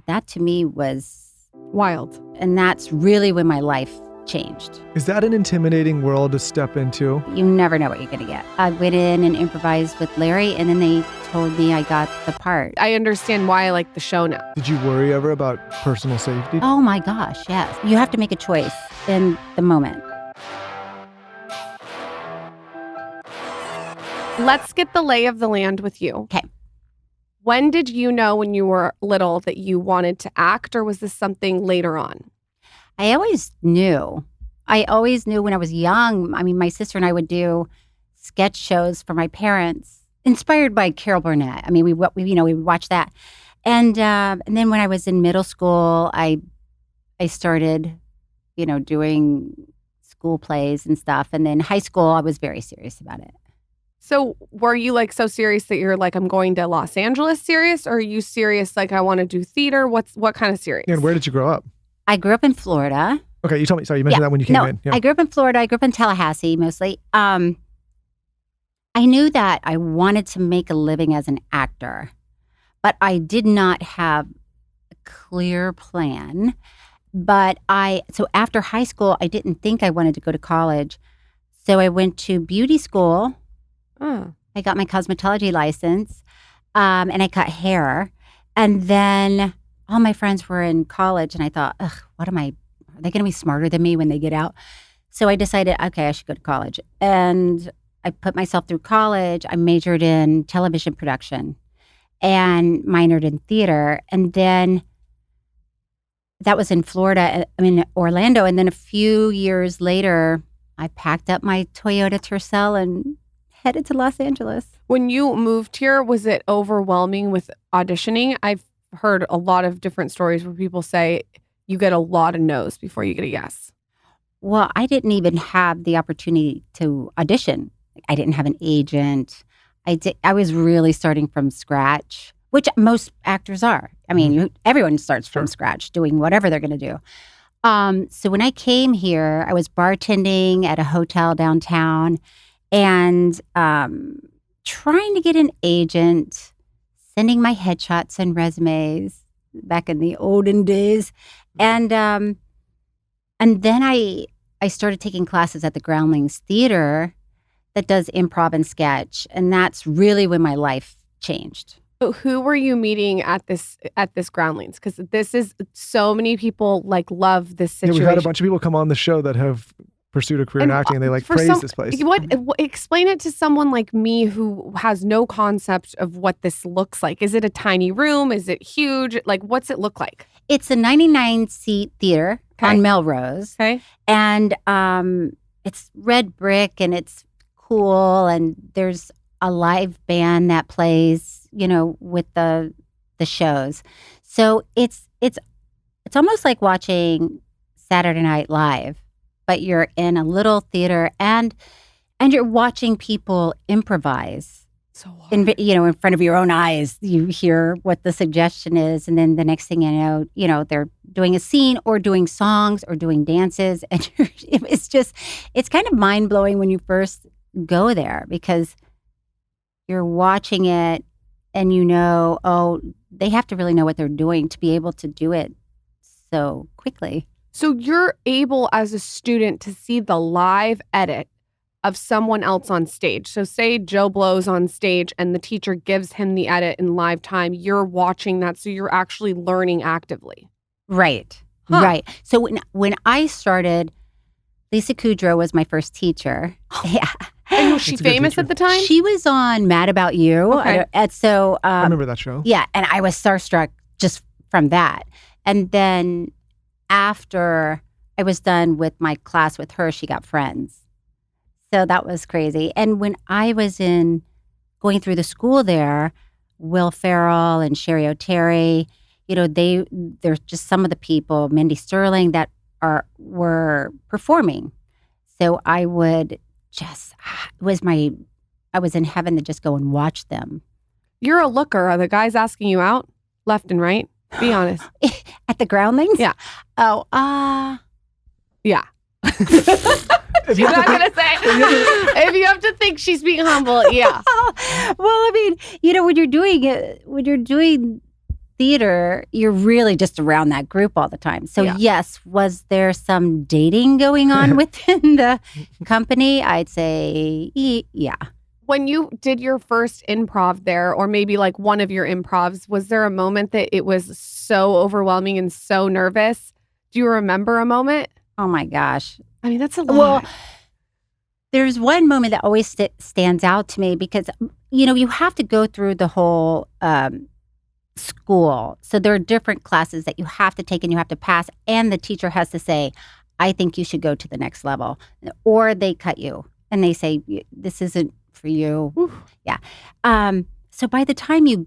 that to me was wild. And that's really when my life changed. Is that an intimidating world to step into? You never know what you're going to get. I went in and improvised with Larry, and then they told me I got the part. I understand why I like the show now. Did you worry ever about personal safety? Oh my gosh, yes. You have to make a choice in the moment. Let's get the lay of the land with you. Okay. When did you know when you were little that you wanted to act, or was this something later on? I always knew. When I was young. I mean, my sister and I would do sketch shows for my parents, inspired by Carol Burnett. I mean, we would watch that. And then when I was in middle school, I started, doing school plays and stuff. And then high school, I was very serious about it. So were you like so serious that you're like, I'm going to Los Angeles serious? Or are you serious like I want to do theater? What kind of serious? And where did you grow up? I grew up in Florida. Okay, you told me. Sorry, you mentioned that when you came in. Yeah. I grew up in Florida. I grew up in Tallahassee mostly. I knew that I wanted to make a living as an actor, but I did not have a clear plan. So after high school, I didn't think I wanted to go to college. So I went to beauty school. I got my cosmetology license, and I cut hair. And then all my friends were in college, and I thought, are they going to be smarter than me when they get out? So I decided, okay, I should go to college. And I put myself through college. I majored in television production and minored in theater. And then that was in Florida, Orlando. And then a few years later, I packed up my Toyota Tercel and headed to Los Angeles. When you moved here, was it overwhelming with auditioning? I've heard a lot of different stories where people say you get a lot of no's before you get a yes. Well, I didn't even have the opportunity to audition. I didn't have an agent. I was really starting from scratch, which most actors are. I mean, everyone starts from scratch, doing whatever they're going to do. So when I came here, I was bartending at a hotel downtown and trying to get an agent, sending my headshots and resumes back in the olden days. And then I started taking classes at the Groundlings theater that does improv and sketch. And that's really when my life changed. So who were you meeting at this Groundlings? Because this is so many people love this situation. Yeah, we've had a bunch of people come on the show that have pursued a career in acting, and they praise this place. Explain it to someone like me who has no concept of what this looks like. Is it a tiny room? Is it huge? What's it look like? It's a 99-seat theater on Melrose. Okay. And it's red brick and it's cool, and there's a live band that plays, with the shows. So it's almost like watching Saturday Night Live, but you're in a little theater and you're watching people improvise. So hard. In front of your own eyes. You hear what the suggestion is, and then the next thing you know, they're doing a scene or doing songs or doing dances, and it's kind of mind blowing when you first go there because you're watching it and they have to really know what they're doing to be able to do it so quickly. So you're able as a student to see the live edit of someone else on stage. So say Joe Blow's on stage and the teacher gives him the edit in live time. You're watching that, so you're actually learning actively. Right. Huh. Right. So when I started, Lisa Kudrow was my first teacher. Yeah. And was she famous at the time? She was on Mad About You. Okay. I remember that show. Yeah, and I was starstruck just from that. And then after I was done with my class with her, she got friends. So that was crazy. And when I was going through the school there, Will Ferrell and Sherry O'Terry, they're just some of the people, Mindy Sterling, that were performing. So I would I was in heaven to just go and watch them. You're a looker. Are the guys asking you out left and right? Be honest. At the Groundlings? Yeah. Oh, yeah. She's not going to say. If you have to think she's being humble, yeah. Well, I mean, when you're doing theater, you're really just around that group all the time. So yes, was there some dating going on within the company? I'd say, yeah. When you did your first improv there, or maybe like one of your improvs, was there a moment that it was so overwhelming and so nervous? Do you remember a moment? Oh my gosh. I mean, that's a lot. Well, there's one moment that always stands out to me because, you have to go through the whole school. So there are different classes that you have to take and you have to pass. And the teacher has to say, I think you should go to the next level. Or they cut you and they say, this isn't for you. Oof. Yeah. So by the time you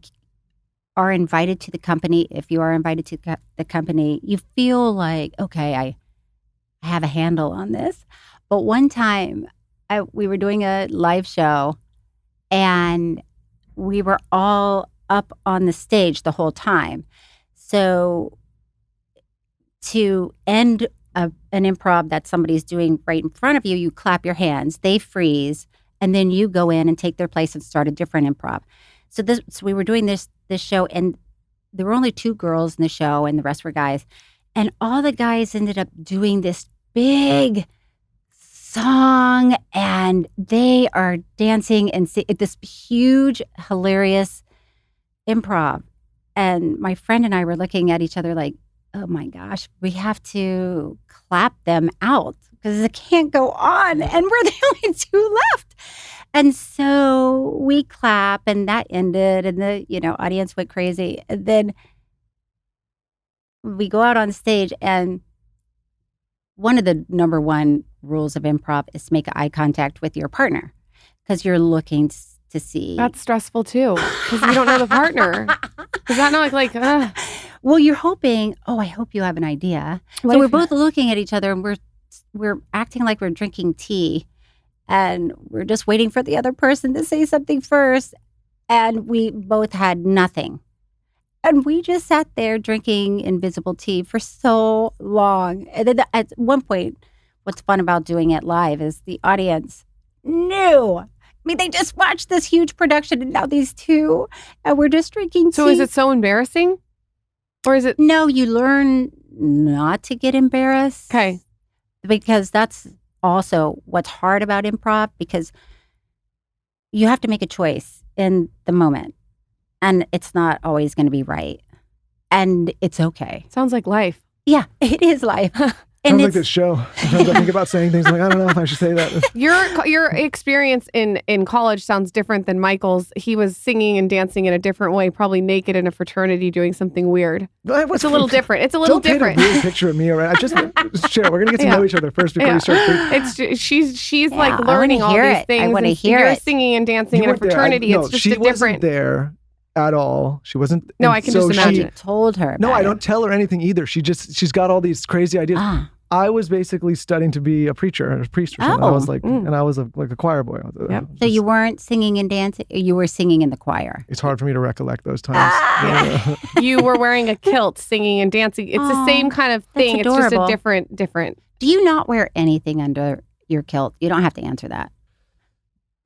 are invited to the company, if you are invited to the company, you feel like, okay, I have a handle on this. But one time we were doing a live show and we were all up on the stage the whole time. So to end an improv that somebody's doing right in front of you, you clap your hands, they freeze, and then you go in and take their place and start a different improv. So we were doing this show, and there were only 2 girls in the show, and the rest were guys. And all the guys ended up doing this big song, and they are dancing and this huge, hilarious improv. And my friend and I were looking at each other like, oh my gosh, we have to clap them out because it can't go on. And we're the only 2 left. And so we clap and that ended and the, audience went crazy. And then we go out on stage, and one of the number 1 rules of improv is to make eye contact with your partner because you're looking to see. That's stressful too because you don't know the partner. Is that not like Well, you're hoping, I hope you have an idea. So we're both looking at each other and we're acting like we're drinking tea and we're just waiting for the other person to say something first. And we both had nothing. And we just sat there drinking invisible tea for so long. And then at one point, what's fun about doing it live is the audience knew. I mean, they just watched this huge production and now these 2, and we're just drinking tea. So is it so embarrassing? Or is it? No, you learn not to get embarrassed. Okay. Because that's also what's hard about improv, because you have to make a choice in the moment. And it's not always going to be right. And it's okay. Sounds like life. Yeah, it is life. Sounds like this show. Sometimes I think about saying things like, I don't know if I should say that. Your experience in college sounds different than Michael's. He was singing and dancing in a different way, probably naked in a fraternity doing something weird. It's a little different. It's a little different. Don't paint a weird picture of me, all right? Cheryl, we're going to get to know each other first before we start. She's like learning all these things. I want to hear it. You're singing and dancing in a fraternity. It's just she a different. Wasn't there at all. She wasn't. No, I can just imagine. I told her. No, I don't tell her anything either. She's got all these crazy ideas. I was basically studying to be a preacher or a priest or something. I was like, and I was like a choir boy. Yep. So you weren't singing and dancing. You were singing in the choir. It's hard for me to recollect those times. You were wearing a kilt, singing and dancing. It's the same kind of thing. It's just a different. Do you not wear anything under your kilt? You don't have to answer that.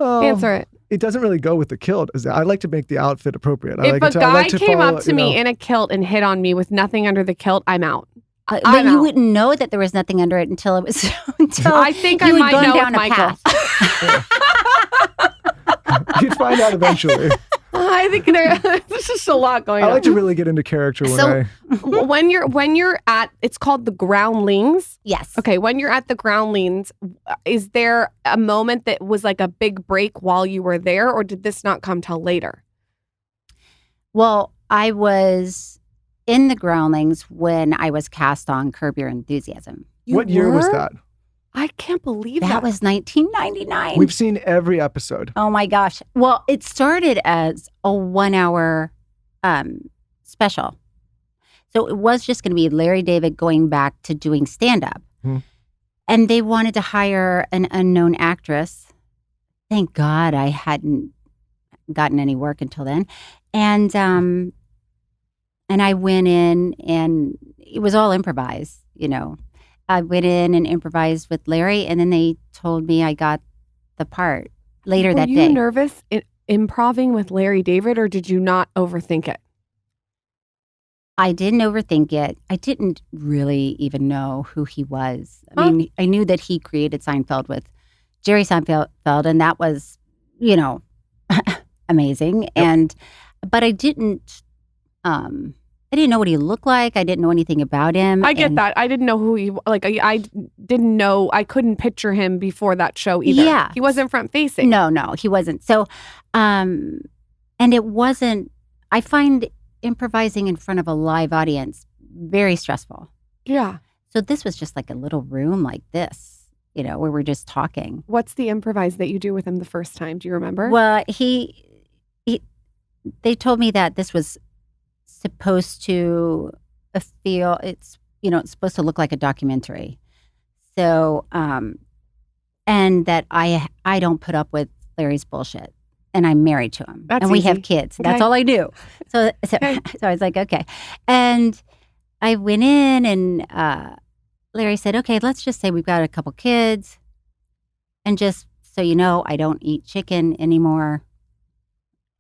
Answer it. It doesn't really go with the kilt. I like to make the outfit appropriate. If a guy came up to me in a kilt and hit on me with nothing under the kilt, I'm out. But you wouldn't know that there was nothing under it until it was. I think I might know with Michael. You'd find out eventually. I think there's just a lot going on. I like to really get into character when you're at, it's called the Groundlings. Yes. Okay. When you're at the Groundlings, is there a moment that was like a big break while you were there, or did this not come till later? Well, I was in the Groundlings when I was cast on Curb Your Enthusiasm. What year was that? I can't believe that. That was 1999. We've seen every episode. Oh my gosh. Well, it started as a 1-hour special. So it was just going to be Larry David going back to doing stand-up. And they wanted to hire an unknown actress. Thank God I hadn't gotten any work until then. And I went in and it was all improvised, I went in and improvised with Larry, and then they told me I got the part later that day. Were you nervous improving with Larry David, or did you not overthink it? I didn't overthink it. I didn't really even know who he was. I mean, I knew that he created Seinfeld with Jerry Seinfeld, and that was, amazing. Yep. But I didn't know what he looked like. I didn't know anything about him. I get that. I didn't know who he, like, I didn't know, I couldn't picture him before that show either. Yeah. He wasn't front facing. No, he wasn't. So, and it wasn't, I find improvising in front of a live audience very stressful. Yeah. So this was just like a little room like this, where we're just talking. What's the improvise that you do with him the first time? Do you remember? Well, they told me that this was supposed to feel, it's supposed to look like a documentary. So, and that I don't put up with Larry's bullshit. And I'm married to him. That's and we easy. have kids. Okay. That's all I do. So I was like, okay. And I went in and Larry said, okay, let's just say we've got a couple kids. And just so you know, I don't eat chicken anymore.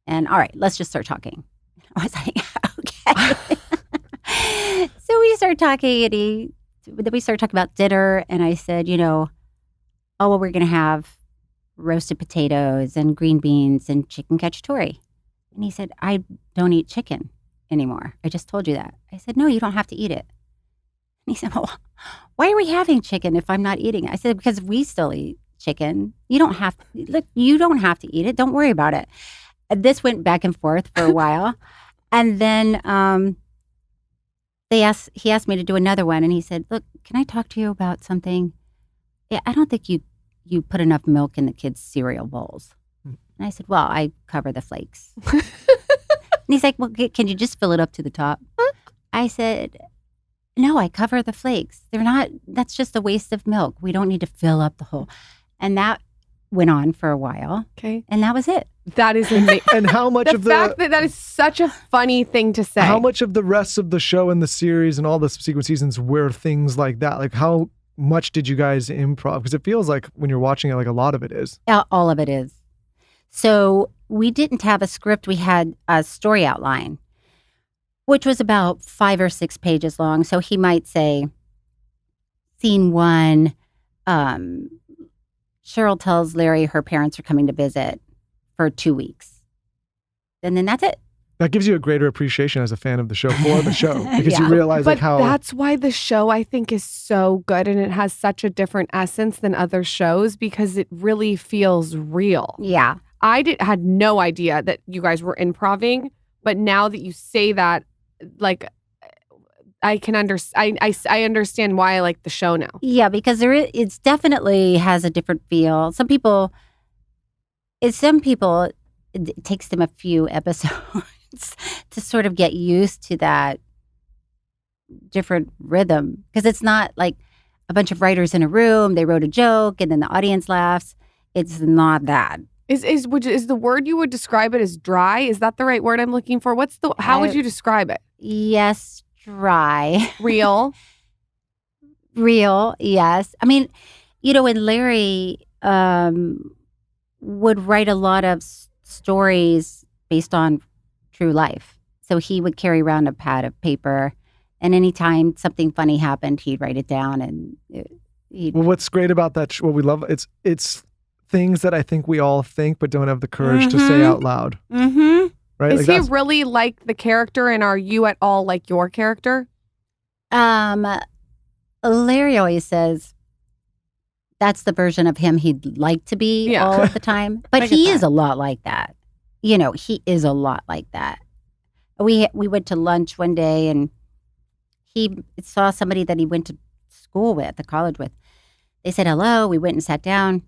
And all right, let's just start talking. I was like, okay. So we started talking and then we started talking about dinner. And I said, we're going to have roasted potatoes and green beans and chicken cacciatore. And he said, I don't eat chicken anymore. I just told you that. I said, no, you don't have to eat it. And he said, well, why are we having chicken if I'm not eating it? I said, because we still eat chicken. You don't have to eat it. Don't worry about it. This went back and forth for a while. And then he asked me to do another one. And he said, look, can I talk to you about something? Yeah, I don't think you put enough milk in the kids' cereal bowls. And I said, well, I cover the flakes. And he's like, well, can you just fill it up to the top? I said, no, I cover the flakes. That's just a waste of milk. We don't need to fill up the whole. And that went on for a while. Okay. And that was it. That is amazing. And how much the fact that is such a funny thing to say. How much of the rest of the show and the series and all the subsequent seasons were things like that? Like how much did you guys improv? Because it feels like when you're watching it, like a lot of it is. All of it is. So we didn't have a script. We had a story outline, which was about 5 or 6 pages long. So he might say, scene 1, Cheryl tells Larry her parents are coming to visit for 2 weeks. And then that's it. That gives you a greater appreciation as a fan of the show for the show because you realize like how. That's why the show I think is so good and it has such a different essence than other shows because it really feels real. Yeah. I had no idea that you guys were improving, but now that you say that, like, I can understand. I understand why I like the show now. Yeah, because it's definitely has a different feel. Some people, it takes them a few episodes to sort of get used to that different rhythm because it's not like a bunch of writers in a room, they wrote a joke and then the audience laughs. It's not that. Is the word you would describe it as dry? Is that the right word I'm looking for? How would you describe it? Yes, dry. Real? Real, yes. I mean, when Larry would write a lot of stories based on true life. So he would carry around a pad of paper, and anytime something funny happened, he'd write it down. And well, what's great about that, what we love, it's things that I think we all think but don't have the courage to say out loud. Mm-hmm. Right? Is he really like the character, and are you at all like your character? Larry always says that's the version of him he'd like to be all of the time. But he is a lot like that. He is a lot like that. We went to lunch one day and he saw somebody that he went to school with, the college with. They said hello. We went and sat down.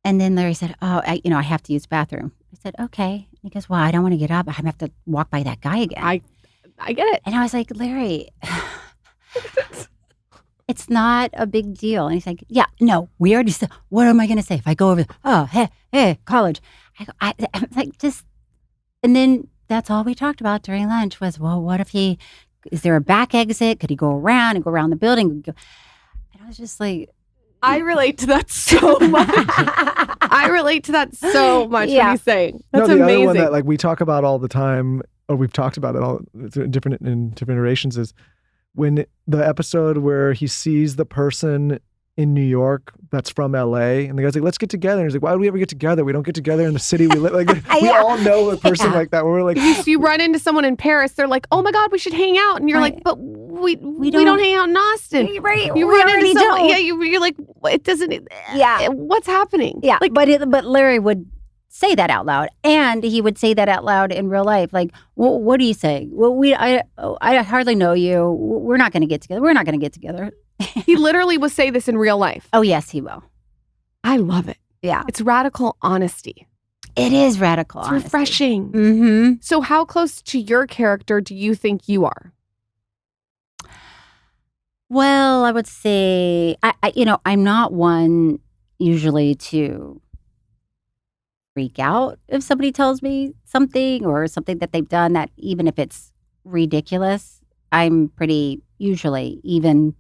And then Larry said, oh, I have to use the bathroom. I said, okay. And he goes, well, I don't want to get up. I have to walk by that guy again. I get it. And I was like, Larry, it's not a big deal. And he's like, yeah, no, we already said, what am I going to say if I go over, hey, college. I'm like, just, and then that's all we talked about during lunch was, well, what if is there a back exit? Could he go around and go around the building? And I was just like. I relate to that so much. What he's saying. That's the amazing. other one that like we talk about all the time or we've talked about it all in different iterations, is when the episode where he sees the person in New York that's from LA, and the guy's like, let's get together. And he's like, why do we ever get together? We don't get together in the city we live. Like, we all know a person like that. Where we're like, you run into someone in Paris, they're like, oh my God, we should hang out. And you're like, but we don't hang out in Austin. Right. You run into someone, you're like, it doesn't, what's happening? Yeah, like, but Larry would say that out loud, and he would say that out loud in real life. Like, well, what are you saying? Well, I hardly know you. We're not going to get together. We're not going to get together. He literally will say this in real life. Oh, yes, he will. I love it. Yeah. It's radical honesty. It is radical honesty. Refreshing. Mm-hmm. So how close to your character do you think you are? Well, I would say, I'm not one usually to freak out if somebody tells me something or something that they've done that, even if it's ridiculous, I'm pretty usually even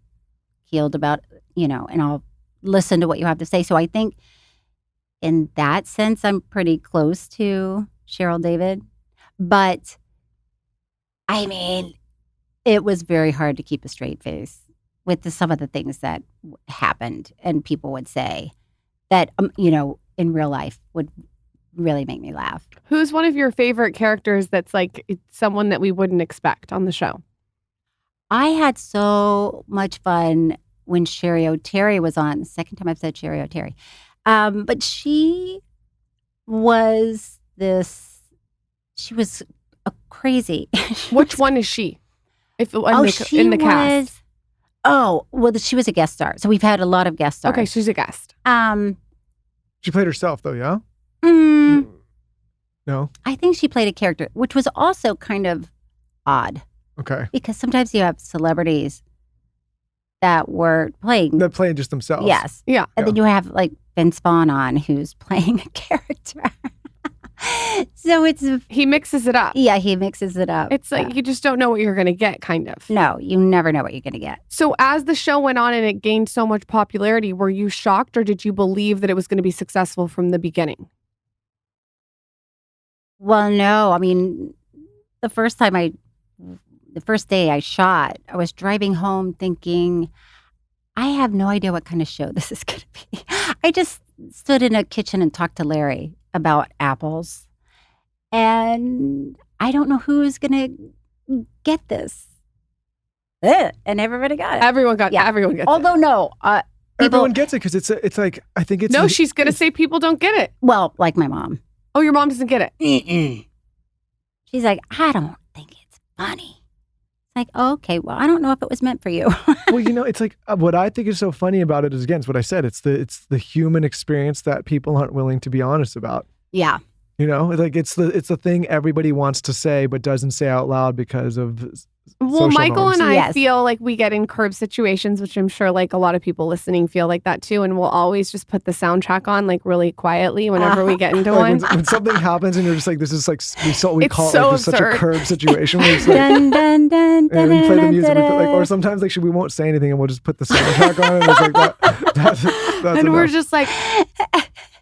keeled about, and I'll listen to what you have to say. So I think in that sense, I'm pretty close to Cheryl David. But I mean, it was very hard to keep a straight face with some of the things that happened and people would say that, in real life would really make me laugh. Who's one of your favorite characters that's like someone that we wouldn't expect on the show? I had so much fun when Sherry O'Terry was on. The second time I've said Sherry O'Terry. But she was she was a crazy. Which one is she? She in the cast. She was a guest star. So we've had a lot of guest stars. Okay, she's a guest. She played herself though, yeah? No? I think she played a character, which was also kind of odd. Okay. Because sometimes you have celebrities that were playing. They're playing just themselves. Yes. Yeah. And then you have like Vince Vaughn on who's playing a character. So he mixes it up. Yeah, he mixes it up. It's like you just don't know what you're going to get, kind of. No, you never know what you're going to get. So as the show went on and it gained so much popularity, were you shocked or did you believe that it was going to be successful from the beginning? Well, no. I mean, the first day I shot, I was driving home thinking, I have no idea what kind of show this is going to be. I just stood in a kitchen and talked to Larry about apples. And I don't know who's going to get this. And everybody got it. Everyone gets it. Although, no. Everyone gets it because it's like, I think it's... No, she's going to say people don't get it. Well, like my mom. Oh, your mom doesn't get it? Mm-mm. She's like, I don't think it's funny. Like, oh, okay, well, I don't know if it was meant for you. Well, it's like what I think is so funny about it is, again, it's what I said. It's the human experience that people aren't willing to be honest about. Yeah. Like it's the thing everybody wants to say but doesn't say out loud because of Well, Michael norms. and I Yes. feel like we get in curb situations, which I'm sure like a lot of people listening feel like that too. And we'll always just put the soundtrack on like really quietly whenever we get into one. When something happens and you're just like, this is like, we It's call so it like such a absurd. curb situation where it's like, Dun, dun, dun, and we play the music, dun, or sometimes like we won't say anything and we'll just put the soundtrack on and it's like that's And enough. we're just like,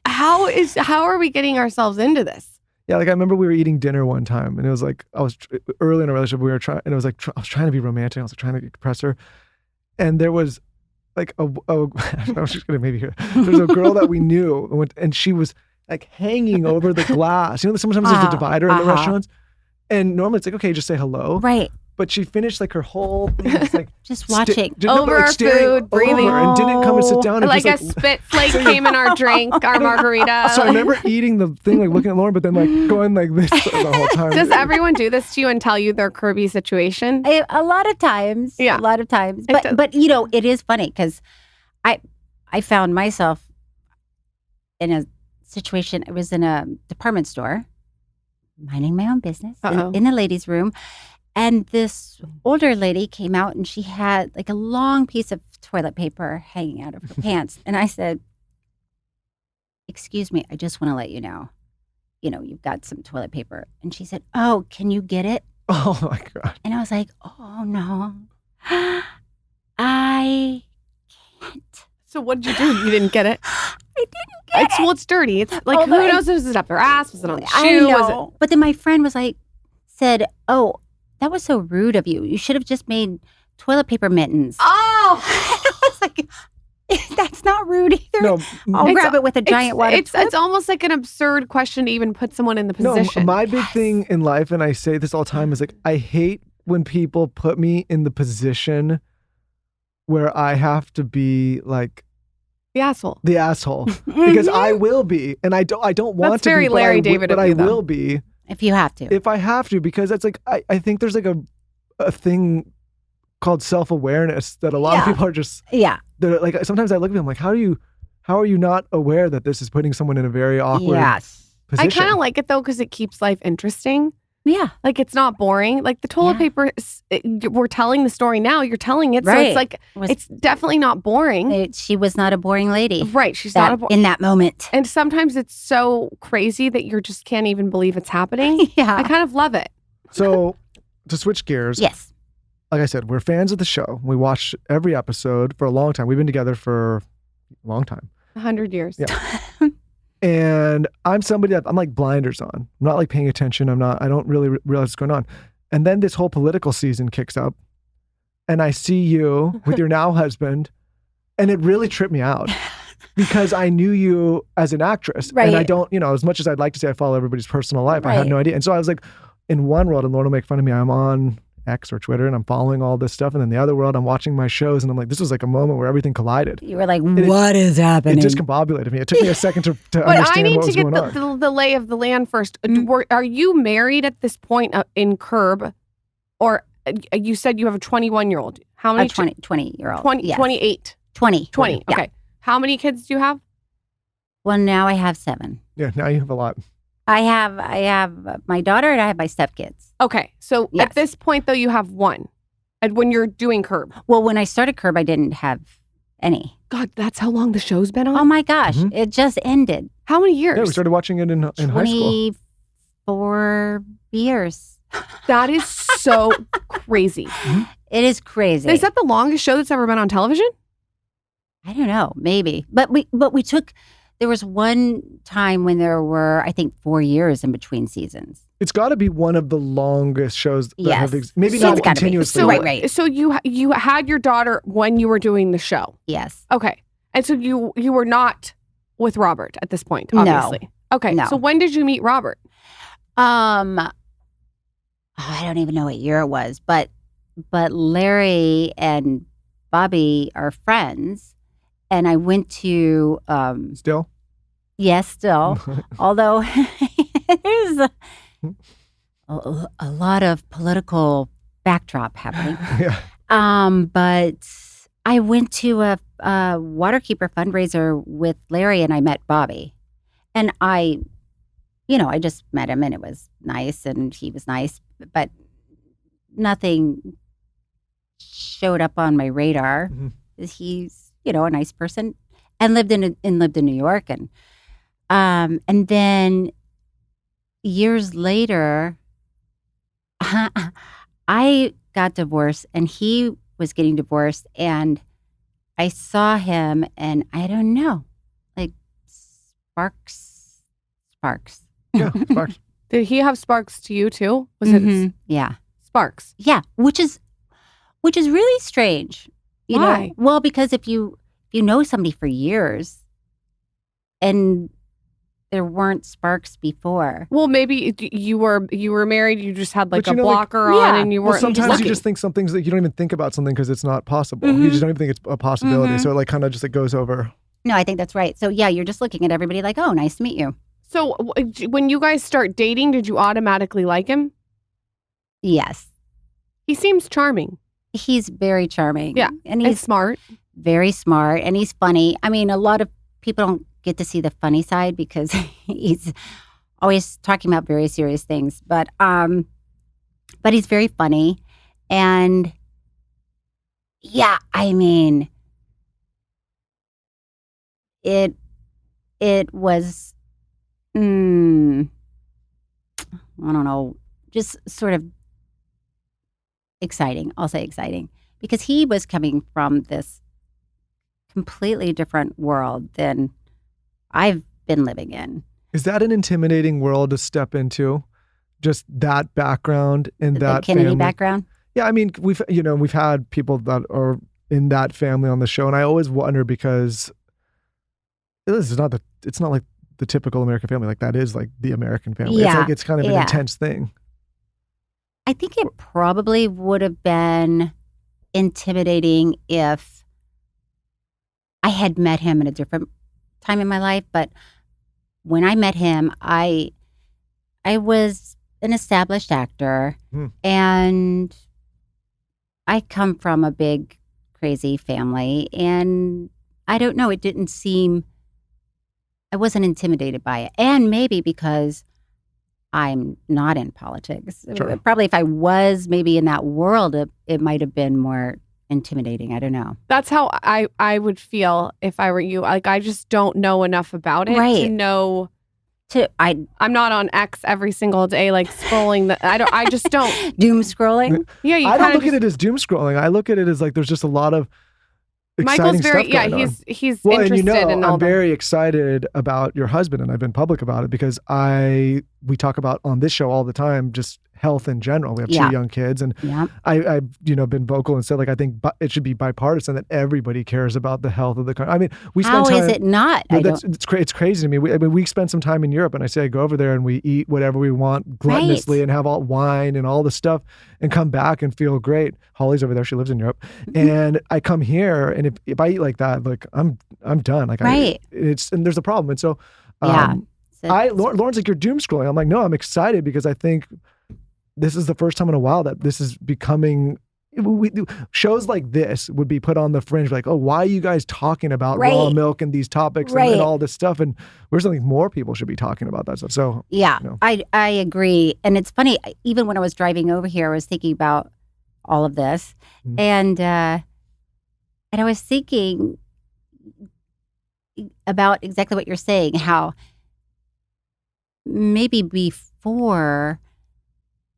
how are we getting ourselves into this? Yeah, like I remember we were eating dinner one time, and it was like I was early in a relationship. We were trying, and it was like I was trying to be romantic. I was like, trying to impress her, and there was like I was just gonna maybe hear. There's a girl that we knew, and she was like hanging over the glass. Sometimes there's a divider in the restaurants, and normally it's like, okay, just say hello, right? But she finished like her whole thing, just watching over our food, breathing, and didn't come and sit down. And like just, a spit flake came in our drink, our margarita. So I remember eating the thing, like looking at Lauren, but then like going like this the whole time. Does everyone do this to you and tell you their Kirby situation? A lot of times. Yeah. A lot of times. But it is funny because I found myself in a situation. I was in a department store, minding my own business in the ladies' room. And this older lady came out and she had like a long piece of toilet paper hanging out of her pants. And I said, excuse me, I just want to let you know, you've got some toilet paper. And she said, oh, can you get it? Oh my God. And I was like, oh no, I can't. So what did you do? You didn't get it? I didn't get it. Well, it's dirty. It's like, who knows? Was it up her ass? Was it on the shoe? I know. But then my friend was like, said, "Oh, that was so rude of you. You should have just made toilet paper mittens." Oh, I was like, that's not rude either. No, I'll grab it with a giant water It's almost like an absurd question to even put someone in the position. No, my big thing in life, and I say this all the time, is like, I hate when people put me in the position where I have to be like the asshole. Because I will be, and I don't want That's to very be, Larry David but of I you, though. will be if you have to. if I have to, because that's like I think there's like a thing called self-awareness that a lot of people are just they're like, sometimes I look at them like, how are you not aware that this is putting someone in a very awkward position? I kind of like it though because it keeps life interesting. Yeah. Like it's not boring. Like the toilet paper, we're telling the story now. You're telling it. Right. So it's like, it's definitely not boring. She was not a boring lady. Right. She's not in that moment. And sometimes it's so crazy that you just can't even believe it's happening. Yeah. I kind of love it. So to switch gears. Yes. Like I said, we're fans of the show. We watch every episode for a long time. We've been together for a long time. 100 years. Yeah. And I'm somebody that I'm like blinders on. I'm not like paying attention. I don't really realize what's going on. And then this whole political season kicks up and I see you with your now husband, and it really tripped me out because I knew you as an actress. Right. And I don't, as much as I'd like to say I follow everybody's personal life, I had no idea. And so I was like, in one world, and Lauren will make fun of me, I'm on X or Twitter and I'm following all this stuff. And then the other world, I'm watching my shows and I'm like, this was like a moment where everything collided. You were like, what is happening? It discombobulated me. It took me a second to but understand I need what to was get going on. the lay of the land first. Are you married at this point in Curb? Or you said you have a 21-year-old. How many? 20-year-old. 28. 20. 20. Yeah. Okay. How many kids do you have? Well, now I have 7. Yeah, now you have a lot. I have my daughter and I have my stepkids. Okay. So at this point, though, you have 1. And when you're doing Curb. Well, when I started Curb, I didn't have any. God, that's how long the show's been on? Oh my gosh. It just ended. How many years? Yeah, we started watching it in high school. 24 years. That is so crazy. It is crazy. Is that the longest show that's ever been on television? I don't know, maybe. But we took, there was one time when there were, I think, 4 years in between seasons. It's got to be one of the longest shows that have maybe So not it's gotta be. continuously. So, right. So you had your daughter when you were doing the show? Yes. Okay. And so you were not with Robert at this point, obviously. No. Okay. No. So when did you meet Robert? I don't even know what year it was, but Larry and Bobby are friends, and I went to Still? Yes, still. Although there's a lot of political backdrop happening. Yeah. But I went to a Waterkeeper fundraiser with Larry, and I met Bobby, and I just met him, and it was nice, and he was nice, but nothing showed up on my radar. He's, a nice person, and lived in New York, and then years later, I got divorced, and he was getting divorced, and I saw him, and I don't know, like sparks. Yeah, sparks. Did he have sparks to you too? Was it Yeah. sparks? Yeah, which is really strange. You Why? know? Well, because if you know somebody for years and there weren't sparks before. Well, maybe you were married, you just had like But a blocker on and you Well, weren't sometimes you lucky. just think some things that you don't even think about something because it's not possible. You just don't even think it's a possibility. So it like kind of just like goes over. No, I think that's right. So yeah, you're just looking at everybody like, oh, nice to meet you. So when you guys start dating, did you automatically like him? Yes. He seems charming. He's very charming. Yeah. And he's smart. very smart, and he's funny. I mean, a lot of people don't get to see the funny side because he's always talking about very serious things. But he's very funny. And yeah, I mean, it was I don't know, just sort of exciting. I'll say exciting, because he was coming from this completely different world than I've been living in. Is that an intimidating world to step into? just that background and The that Kennedy family. background. Yeah, I mean, we've had people that are in that family on the show, and I always wonder because it's not like the typical American family. Like that is like the American family. Yeah, It's kind of an yeah. intense thing. I think it probably would have been intimidating if I had met him at a different time in my life. But when I met him, I was an established actor, and I come from a big, crazy family, and I don't know, I wasn't intimidated by it. And maybe because I'm not in politics. Sure. Probably if I was maybe in that world, it might have been more intimidating. I don't know. That's how I would feel if I were you. Like, I just don't know enough about it to Right. know. I'm not on X every single day, like scrolling. I just don't. doom scrolling. Yeah, you I don't kind of look at it as doom scrolling. I look at it as like there's just a lot of exciting Michael's very stuff going on. he's Well, interested and in all I'm very excited about your husband, and I've been public about it because we talk about on this show all the time just health in general. We have Yeah. 2 young kids, and Yeah. I've been vocal and said like I think it should be bipartisan, that everybody cares about the health of the country. I mean, we spend How time. is it not? It's crazy to me. We spend some time in Europe, and I say I go over there and we eat whatever we want gluttonously and have all wine and all the stuff, and come back and feel great. Holly's over there; she lives in Europe, and I come here, and if I eat like that, like I'm done. Like Right. and there's a problem, and so Yeah. So Lauren's like, you're doom scrolling. I'm like, no, I'm excited because I think this is the first time in a while that this is becoming. Shows like this would be put on the fringe, like, oh, why are you guys talking about raw milk and these topics and all this stuff? And where's something more people should be talking about that stuff. So yeah, I agree. And it's funny, even when I was driving over here, I was thinking about all of this, and I was thinking about exactly what you're saying, how maybe before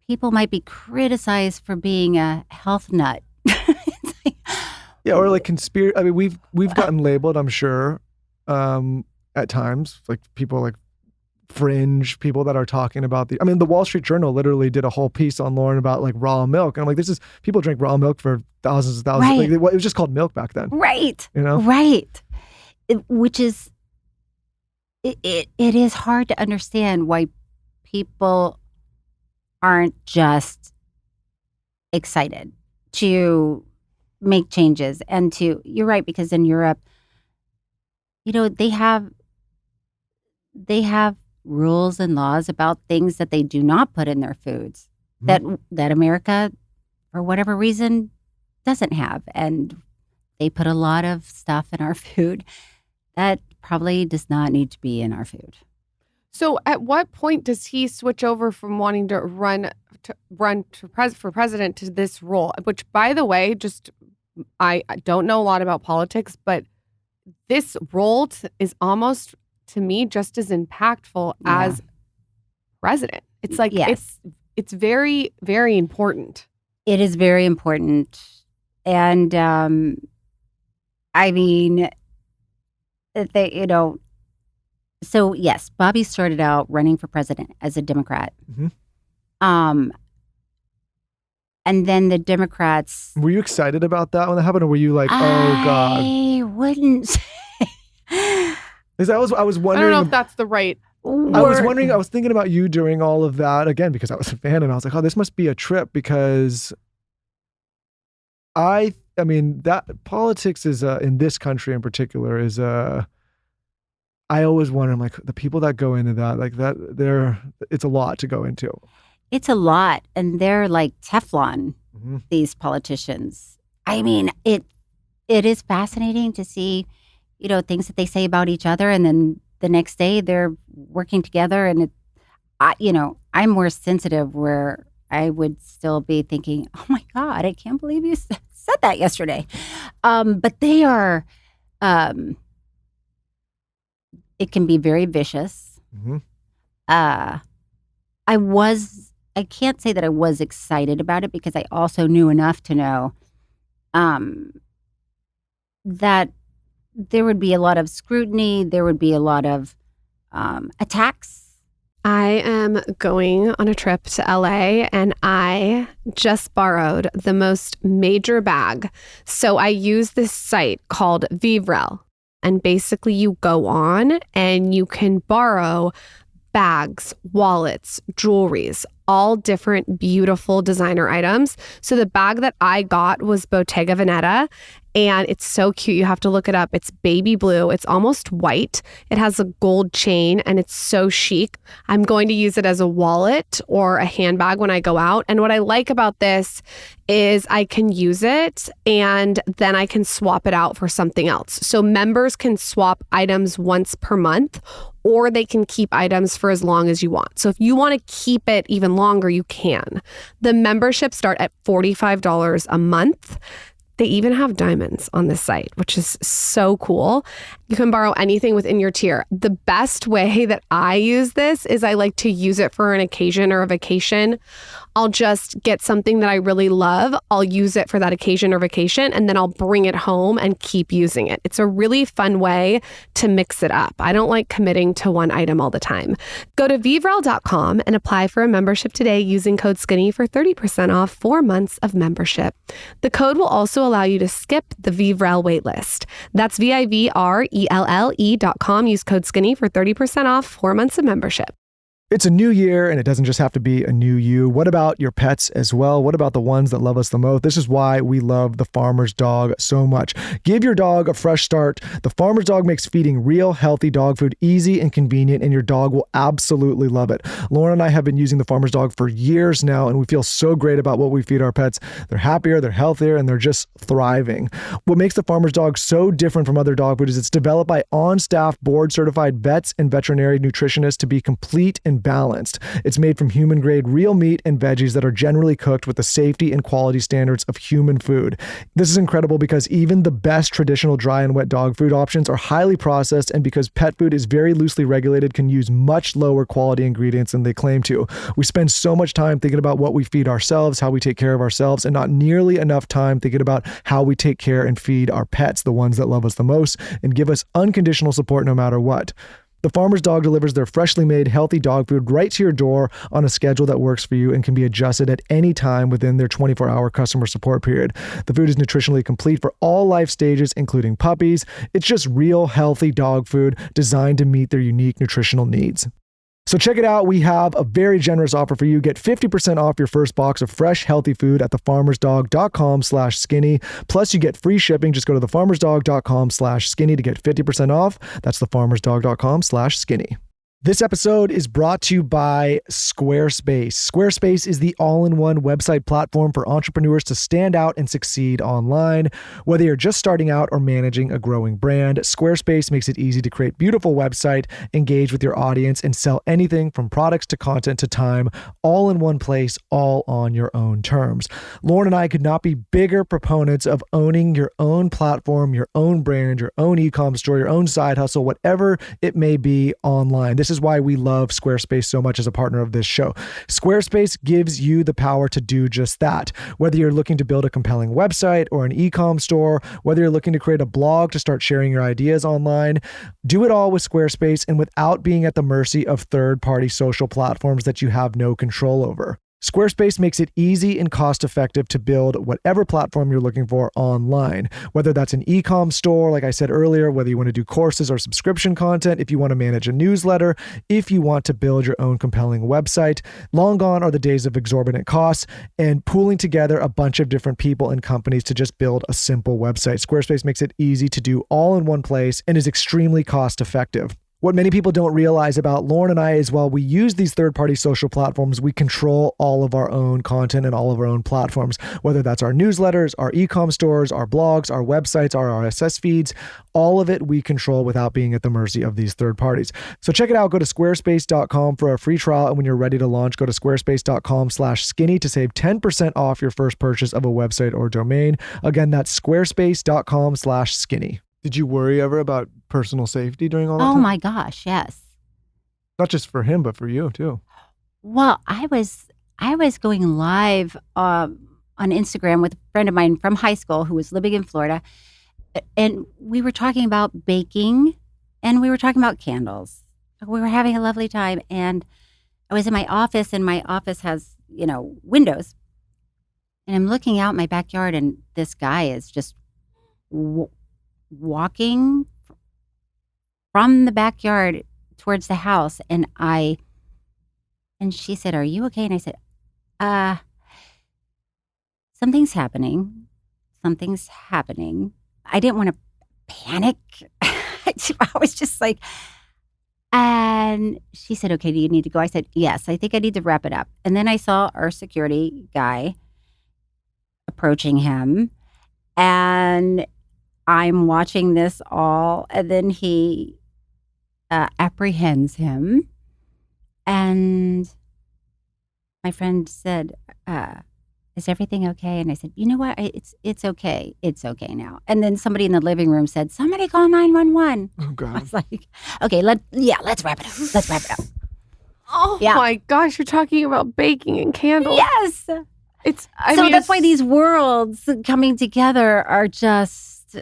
people might be criticized for being a health nut. yeah, or like conspiracy. I mean, we've gotten labeled, I'm sure, at times, like people like fringe people that are talking about the Wall Street Journal literally did a whole piece on Lauren about like raw milk, and I'm like, people drink raw milk for thousands and thousands. Right. Like, it was just called milk back then. Right. You know. Right. Which is it is hard to understand why people aren't just excited to make changes and you're right, because in Europe, they have rules and laws about things that they do not put in their foods that America, for whatever reason, doesn't have. And they put a lot of stuff in our food that probably does not need to be in our food. So at what point does he switch over from wanting to run for president to this role? Which, by the way, I don't know a lot about politics, but this role is almost, to me, just as impactful as president. It's like, it's very, very important. It is very important. And I mean, so yes, Bobby started out running for president as a Democrat. And then the Democrats. Were you excited about that when that happened, or were you like, oh God? I wouldn't say. Because I was wondering. I don't know if that's the right word. I was wondering. I was thinking about you during all of that again because I was a fan, and I was like, oh, this must be a trip because. I mean that politics is in this country in particular is I always wonder, like, the people that go into that, like that, it's a lot to go into. It's a lot, and they're like Teflon. These politicians. I mean, it is fascinating to see, things that they say about each other, and then the next day they're working together. And I'm more sensitive, where I would still be thinking, "Oh my God, I can't believe you said that yesterday." But they are. It can be very vicious. I can't say that I was excited about it because I also knew enough to know that there would be a lot of scrutiny. There would be a lot of attacks I am going on a trip to LA and I just borrowed the most major bag. So I use this site called Vivrel. And basically you go on and you can borrow bags, wallets, jewelries, all different beautiful designer items. So the bag that I got was Bottega Veneta, and it's so cute. You have to look it up. It's baby blue. It's almost white. It has a gold chain and it's so chic. I'm going to use it as a wallet or a handbag when I go out. And what I like about this is I can use it and then I can swap it out for something else. So members can swap items once per month, or they can keep items for as long as you want. So if you want to keep it even longer, you can. The memberships start at $45 a month. They even have diamonds on this site, which is so cool. You can borrow anything within your tier. The best way that I use this is I like to use it for an occasion or a vacation. I'll just get something that I really love. I'll use it for that occasion or vacation, and then I'll bring it home and keep using it. It's a really fun way to mix it up. I don't like committing to one item all the time. Go to Vivrel.com and apply for a membership today using code SKINNY for 30% off 4 months of membership. The code will also allow you to skip the Vivrel waitlist. That's Vivrelle.com. Use code SKINNY for 30% off 4 months of membership. It's a new year, and it doesn't just have to be a new you. What about your pets as well? What about the ones that love us the most? This is why we love the Farmer's Dog so much. Give your dog a fresh start. The Farmer's Dog makes feeding real, healthy dog food easy and convenient, and your dog will absolutely love it. Lauren and I have been using the Farmer's Dog for years now, and we feel so great about what we feed our pets. They're happier, they're healthier, and they're just thriving. What makes the Farmer's Dog so different from other dog food is it's developed by on-staff, board-certified vets and veterinary nutritionists to be complete and balanced. It's made from human-grade real meat and veggies that are generally cooked with the safety and quality standards of human food. This is incredible because even the best traditional dry and wet dog food options are highly processed, and because pet food is very loosely regulated, can use much lower quality ingredients than they claim to. We spend so much time thinking about what we feed ourselves, how we take care of ourselves, and not nearly enough time thinking about how we take care and feed our pets, the ones that love us the most and give us unconditional support no matter what. The Farmer's Dog delivers their freshly made, healthy dog food right to your door on a schedule that works for you and can be adjusted at any time within their 24-hour customer support period. The food is nutritionally complete for all life stages, including puppies. It's just real, healthy dog food designed to meet their unique nutritional needs. So check it out. We have a very generous offer for you. Get 50% off your first box of fresh, healthy food at thefarmersdog.com/skinny. Plus you get free shipping. Just go to thefarmersdog.com/skinny to get 50% off. That's thefarmersdog.com/skinny. This episode is brought to you by Squarespace. Squarespace is the all-in-one website platform for entrepreneurs to stand out and succeed online. Whether you're just starting out or managing a growing brand, Squarespace makes it easy to create a beautiful website, engage with your audience, and sell anything from products to content to time, all in one place, all on your own terms. Lauren and I could not be bigger proponents of owning your own platform, your own brand, your own e-com store, your own side hustle, whatever it may be online. This is why we love Squarespace so much as a partner of this show. Squarespace gives you the power to do just that. Whether you're looking to build a compelling website or an e-com store, whether you're looking to create a blog to start sharing your ideas online, do it all with Squarespace and without being at the mercy of third-party social platforms that you have no control over. Squarespace makes it easy and cost-effective to build whatever platform you're looking for online, whether that's an e-com store, like I said earlier, whether you want to do courses or subscription content, if you want to manage a newsletter, if you want to build your own compelling website. Long gone are the days of exorbitant costs and pooling together a bunch of different people and companies to just build a simple website. Squarespace makes it easy to do all in one place and is extremely cost-effective. What many people don't realize about Lauren and I is while we use these third-party social platforms, we control all of our own content and all of our own platforms, whether that's our newsletters, our e-com stores, our blogs, our websites, our RSS feeds, all of it we control without being at the mercy of these third parties. So check it out. Go to squarespace.com for a free trial. And when you're ready to launch, go to squarespace.com/skinny to save 10% off your first purchase of a website or domain. Again, that's squarespace.com/skinny. Did you worry ever about personal safety during all that time? Oh my gosh, yes. Not just for him, but for you too. Well, I was going live on Instagram with a friend of mine from high school who was living in Florida, and we were talking about baking, and we were talking about candles. We were having a lovely time, and I was in my office, and my office has, windows. And I'm looking out my backyard, and this guy is just walking from the backyard towards the house. And she said, "Are you okay?" And I said, something's happening. Something's happening. I didn't want to panic. I was just like, and she said, "Okay, do you need to go?" I said, "Yes, I think I need to wrap it up." And then I saw our security guy approaching him, and I'm watching this all, and then he apprehends him, and my friend said, "Is everything okay?" And I said, "You know what? It's okay. It's okay now." And then somebody in the living room said, "Somebody call 911." Oh I God. was like, "Okay, let's wrap it up. Let's wrap it up." Oh Yeah. my gosh, you're talking about baking and candles. Yes. I mean, That's why these worlds coming together are just,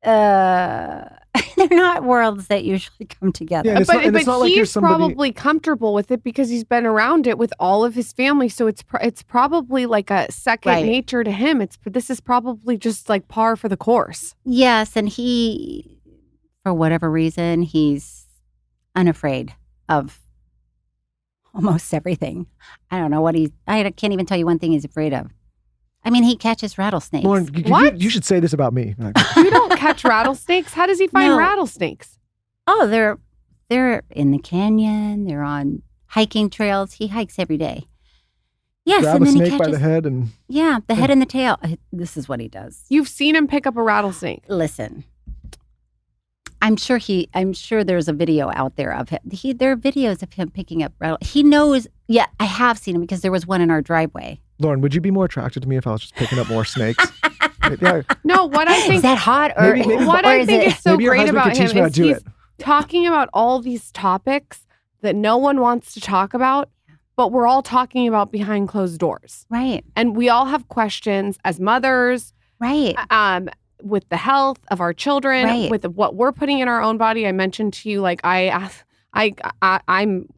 they're not worlds that usually come together. Yeah, and it's not like you're he's somebody. probably comfortable with it because he's been around it with all of his family. So it's probably like a second Right. nature to him. This is probably just like par for the course. Yes, and he, for whatever reason, he's unafraid of almost everything. I don't know I can't even tell you one thing he's afraid of. I mean, he catches rattlesnakes. Lauren, What? you should say this about me. You don't catch rattlesnakes. How does he find No. rattlesnakes? Oh, they're in the canyon. They're on hiking trails. He hikes every day. Yes, Grab and a then snake he by catches. the head and The head and the tail. This is what he does. You've seen him pick up a rattlesnake. Listen, I'm sure there's a video out there of him. There are videos of him picking up He knows. Yeah, I have seen him because there was one in our driveway. Lauren, would you be more attracted to me if I was just picking up more snakes? Yeah, No, what I Is think that hot or Maybe- what or I is think it? is so maybe your great husband about could him teach me how to is do he's it. talking about all these topics that no one wants to talk about, but we're all talking about behind closed doors. Right, And we all have questions as mothers, right, with the health of our children, Right. with what we're putting in our own body. I mentioned to you, like I'm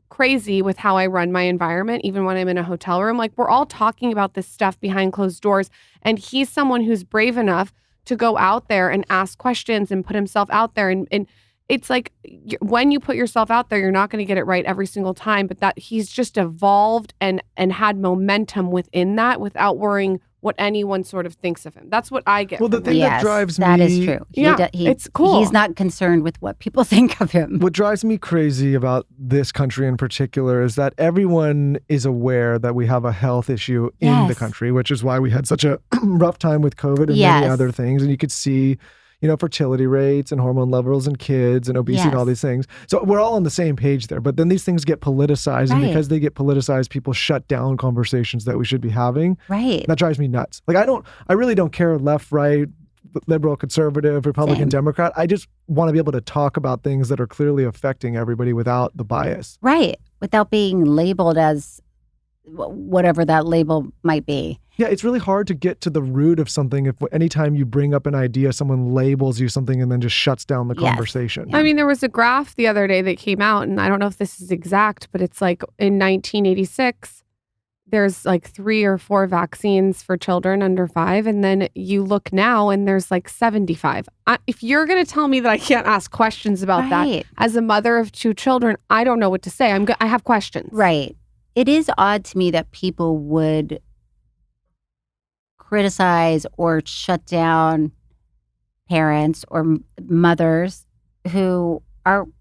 crazy with how I run my environment, even when I'm in a hotel room. Like we're all talking about this stuff behind closed doors, and he's someone who's brave enough to go out there and ask questions and put himself out there. And it's like when you put yourself out there, you're not going to get it right every single time. But that he's just evolved and had momentum within that without worrying what anyone sort of thinks of him. That's what I get. Well, the from thing him. that yes, drives that is me- true. Yeah, it's cool. He's not concerned with what people think of him. What drives me crazy about this country in particular is that everyone is aware that we have a health issue in the Yes. country, which is why we had such a rough time with COVID and many Yes. other things. And you could see, fertility rates and hormone levels in kids and obesity and all Yes. these things. So we're all on the same page there. But then these things get politicized. And Right. because they get politicized, people shut down conversations that we should be having. Right. That drives me nuts. Like I really don't care left, right, liberal, conservative, Republican, Same. Democrat. I just want to be able to talk about things that are clearly affecting everybody without the bias. Right. Without being labeled as whatever that label might be. Yeah, it's really hard to get to the root of something if anytime you bring up an idea, someone labels you something and then just shuts down the Yes. conversation. I mean, there was a graph the other day that came out, and I don't know if this is exact, but it's like in 1986, there's like 3 or 4 vaccines for children under 5. And then you look now and there's like 75. If you're going to tell me that I can't ask questions about that Right. as a mother of 2 children, I don't know what to say. I have questions. Right. It is odd to me that people would criticize or shut down parents or mothers who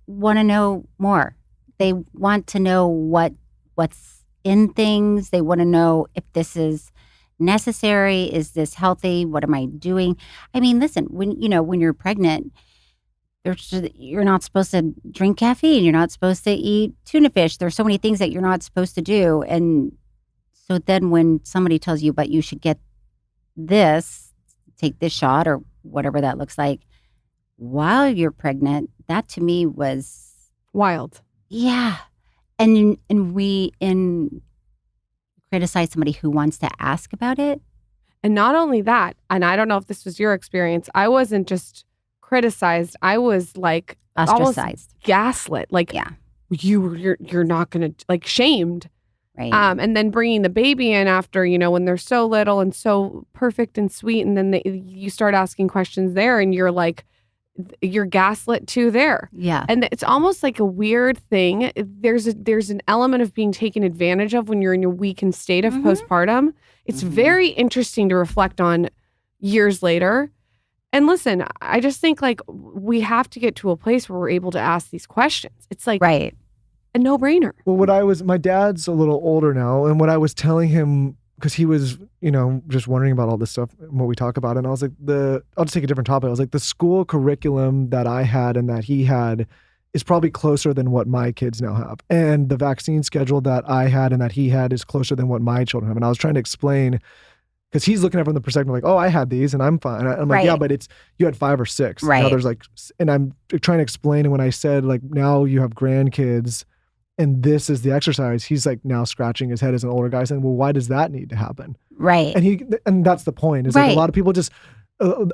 want to know more. They want to know what's in things. They want to know if this is necessary. Is this healthy? What am I doing? I mean, listen, when you're pregnant, you're not supposed to drink caffeine. You're not supposed to eat tuna fish. There's so many things that you're not supposed to do. And so then when somebody tells you, but you should get this, take this shot or whatever that looks like while you're pregnant, that to me was, Wild. yeah. And we criticize somebody who wants to ask about it. And not only that, and I don't know if this was your experience, I wasn't just criticized. I was like almost Ostracized. gaslit. Like Yeah. you're not going to, like, shamed. Right. And then bringing the baby in after, when they're so little and so perfect and sweet, and then you start asking questions there, and you're like, you're gaslit too there. Yeah. And it's almost like a weird thing. There's an element of being taken advantage of when you're in your weakened state of postpartum. It's very interesting to reflect on years later. And listen, I just think, like, we have to get to a place where we're able to ask these questions. It's like Right. a no-brainer. Well, my dad's a little older now, and what I was telling him, because he was, just wondering about all this stuff and what we talk about, and I was like, I'll just take a different topic. I was like, the school curriculum that I had and that he had is probably closer than what my kids now have. And the vaccine schedule that I had and that he had is closer than what my children have. And I was trying to explain, because he's looking at it from the perspective like, oh, I had these and I'm fine. I'm like, Right. yeah, but you had 5 or 6. Right. Now there's like, and I'm trying to explain, and when I said, like, now you have grandkids and this is the exercise, he's like now scratching his head as an older guy saying, well, why does that need to happen? Right. And that's the point. Is Right. like a lot of people just,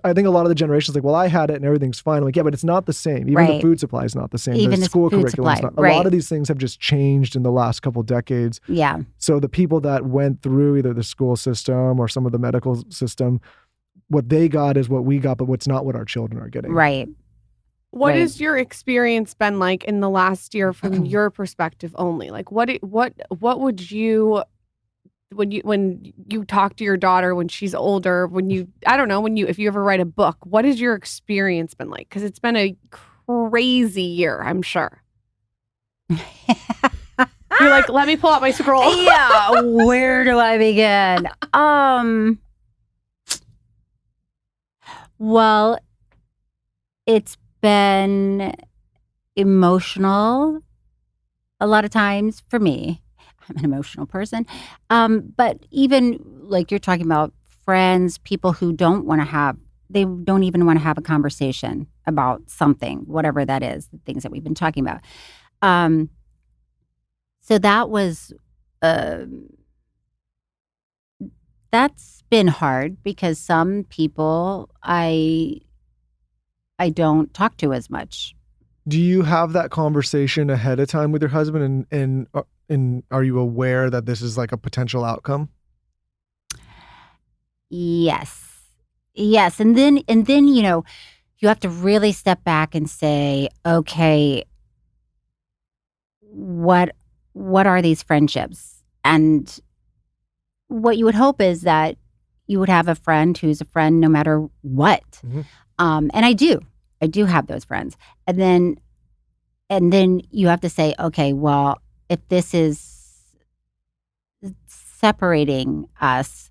I think a lot of the generations like, well, I had it and everything's fine. I'm like, yeah, but it's not the same. Even the Right. food supply is not the same. Even the the school food curriculum is supply. not. A Right. lot of these things have just changed in the last couple decades. Yeah. So the people that went through either the school system or some of the medical system, what they got is what we got, but what's not what our children are getting. Right. What Right. has your experience been like in the last year from your perspective only? Like, what would you, when you talk to your daughter when she's older, if you ever write a book, what has your experience been like? Because it's been a crazy year, I'm sure. You're like, let me pull out my scroll. Yeah. Where do I begin? Well, it's been emotional a lot of times for me. I'm an emotional person. But even like you're talking about friends, people who they don't even want to have a conversation about something, whatever that is, the things that we've been talking about. So that was, that's been hard because some people I don't talk to as much. Do you have that conversation ahead of time with your husband, and are you aware that this is like a potential outcome? Yes. And then, you have to really step back and say, okay, what are these friendships? And what you would hope is that you would have a friend who's a friend no matter what. Mm-hmm. And I do have those friends. And then you have to say, okay, well, if this is separating us,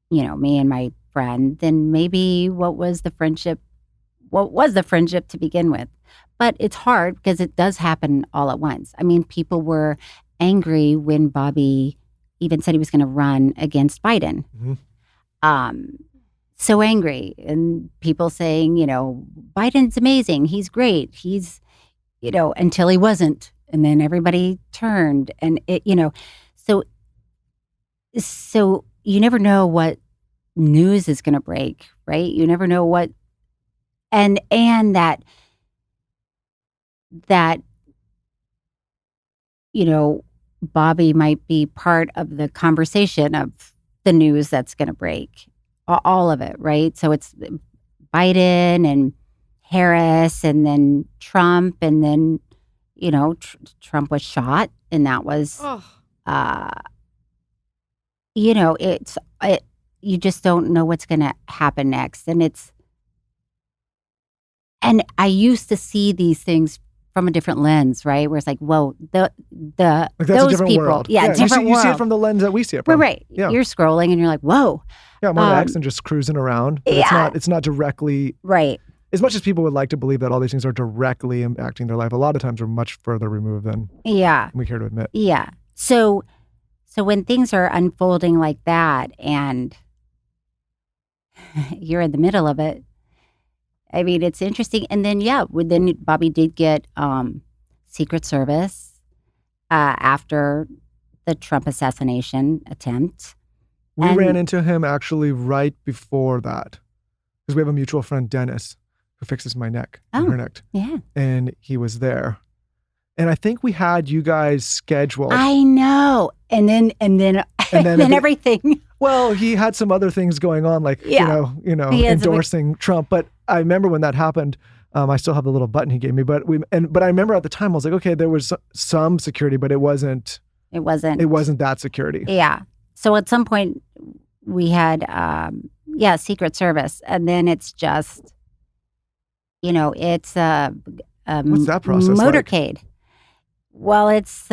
me and my friend, then maybe what was the friendship to begin with? But it's hard because it does happen all at once. I mean, people were angry when Bobby even said he was going to run against Biden. Mm-hmm. So angry, and people saying, Biden's amazing. He's great. He's, until he wasn't. And then everybody turned, and so you never know what news is going to break, right? You never know what, and that Bobby might be part of the conversation of the news that's going to break, all of it, right? So it's Biden and Harris, and then Trump, and then Trump was shot, and that was you just don't know what's going to happen next. And I used to see these things from a different lens, right? Where it's like, whoa, Like that's those a different people, world. different you see it world. from the lens that we see it from. Right. Yeah. You're scrolling and you're like, whoa. Yeah, I'm on X and just cruising around. But it's not directly, Right. as much as people would like to believe that all these things are directly impacting their life, a lot of times we're much further removed than we care to admit. Yeah. So when things are unfolding like that and you're in the middle of it, I mean, it's interesting. And then, then Bobby did get Secret Service after the Trump assassination attempt. We ran into him actually right before that because we have a mutual friend, Dennis, who fixes my neck and her neck. Yeah. And he was there. And I think we had you guys scheduled. I know. And then everything. Well, he had some other things going on, like, Yeah. endorsing Trump. But I remember when that happened, I still have the little button he gave me. But I remember at the time, I was like, okay, there was some security, but it wasn't that security. Yeah. So at some point we had, Secret Service. And then it's just, it's a what's that process motorcade. like? Well, it's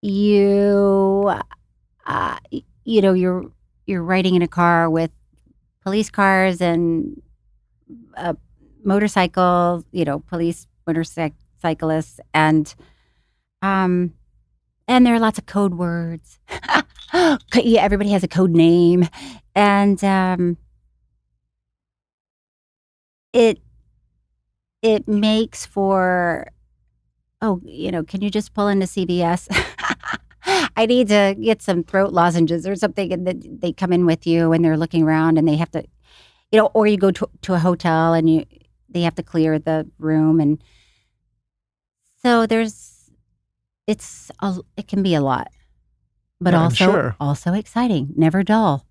you're riding in a car with police cars and motorcycles, police motorcyclists, and there are lots of code words. Yeah, everybody has a code name, and it makes for, can you just pull into CVS? I need to get some throat lozenges or something. And then they come in with you and they're looking around and they have to, or you go to a hotel and they have to clear the room. And so it can be a lot, but also exciting, never dull.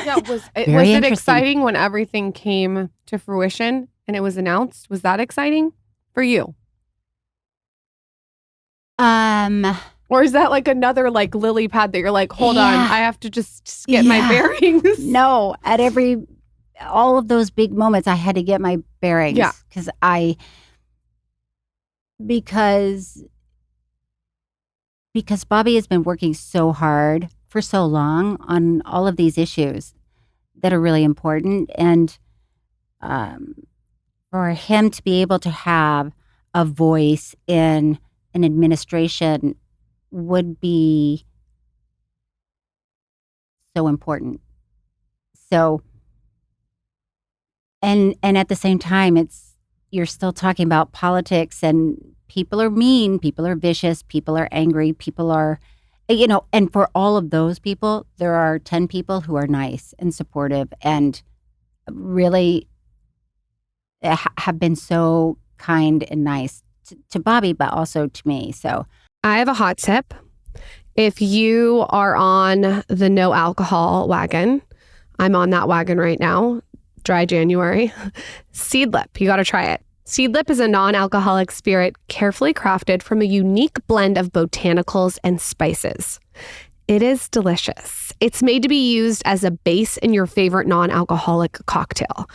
Yeah, was it exciting when everything came to fruition and it was announced? Was that exciting for you? Or is that like another like lily pad that you're like, hold on, I have to just get my bearings? No, at all of those big moments, I had to get my bearings. Yeah. Because Bobby has been working so hard for so long on all of these issues that are really important. And for him to be able to have a voice in an administration would be so important. So, and at the same time, you're still talking about politics, and people are mean, people are vicious, people are angry, people are, and for all of those people, there are 10 people who are nice and supportive and really have been so kind and nice to Bobby, but also to me. So I have a hot tip. If you are on the no alcohol wagon, I'm on that wagon right now, dry January, Seedlip, you got to try it. Seedlip is a non-alcoholic spirit carefully crafted from a unique blend of botanicals and spices. It is delicious. It's made to be used as a base in your favorite non-alcoholic cocktail.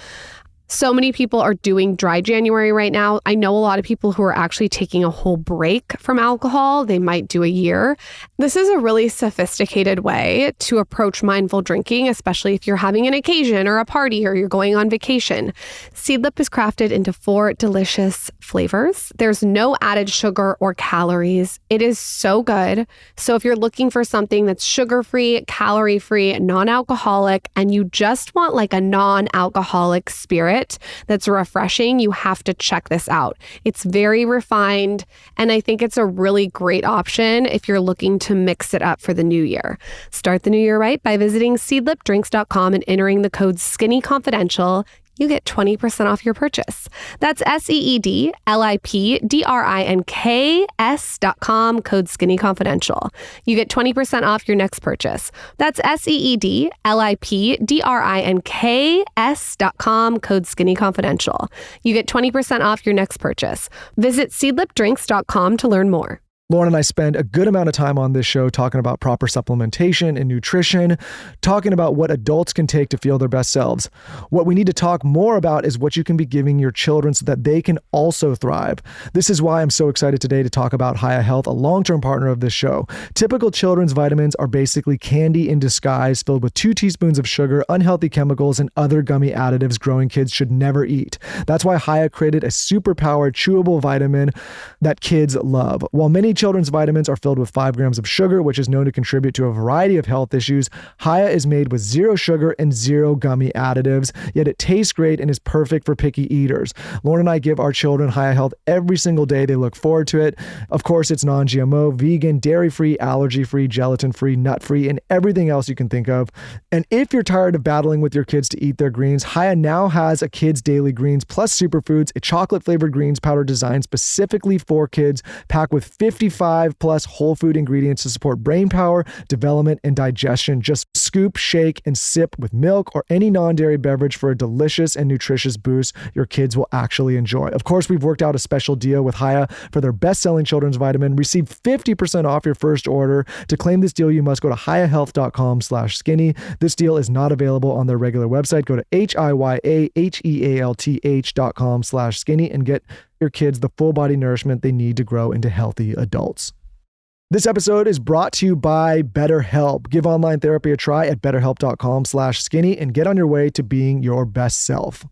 So many people are doing dry January right now. I know a lot of people who are actually taking a whole break from alcohol. They might do a year. This is a really sophisticated way to approach mindful drinking, especially if you're having an occasion or a party or you're going on vacation. Seedlip is crafted into 4 delicious flavors. There's no added sugar or calories. It is so good. So if you're looking for something that's sugar-free, calorie-free, non-alcoholic, and you just want like a non-alcoholic spirit that's refreshing, you have to check this out. It's very refined, and I think it's a really great option if you're looking to mix it up for the new year. Start the new year right by visiting seedlipdrinks.com and entering the code SKINNYCONFIDENTIAL. You get 20% off your purchase. That's SEEDLIPDRINKS.com, code SKINNYCONFIDENTIAL. You get 20% off your next purchase. That's SEEDLIPDRINKS.com, code SKINNYCONFIDENTIAL. You get 20% off your next purchase. Visit seedlipdrinks.com to learn more. Lauren and I spend a good amount of time on this show talking about proper supplementation and nutrition, talking about what adults can take to feel their best selves. What we need to talk more about is what you can be giving your children so that they can also thrive. This is why I'm so excited today to talk about Hiya Health, a long-term partner of this show. Typical children's vitamins are basically candy in disguise, filled with 2 teaspoons of sugar, unhealthy chemicals, and other gummy additives growing kids should never eat. That's why Hiya created a super-powered chewable vitamin that kids love. While many children's vitamins are filled with 5 grams of sugar, which is known to contribute to a variety of health issues. Haya is made with 0 sugar and 0 gummy additives, yet it tastes great and is perfect for picky eaters. Lauren and I give our children Haya Health every single day. They look forward to it. Of course, it's non-GMO, vegan, dairy-free, allergy-free, gelatin-free, nut-free, and everything else you can think of. And if you're tired of battling with your kids to eat their greens, Haya now has a Kids Daily Greens Plus Superfoods, a chocolate-flavored greens powder designed specifically for kids, packed with 55 plus whole food ingredients to support brain power, development, and digestion. Just scoop, shake, and sip with milk or any non-dairy beverage for a delicious and nutritious boost your kids will actually enjoy. Of course, we've worked out a special deal with Haya for their best-selling children's vitamin. Receive 50% off your first order. To claim this deal, you must go to hayahealth.com/skinny. This deal is not available on their regular website. Go to HIYAHEALTH.com/skinny and get your kids the full body nourishment they need to grow into healthy adults. This episode is brought to you by BetterHelp. Give online therapy a try at betterhelp.com/skinny and get on your way to being your best self.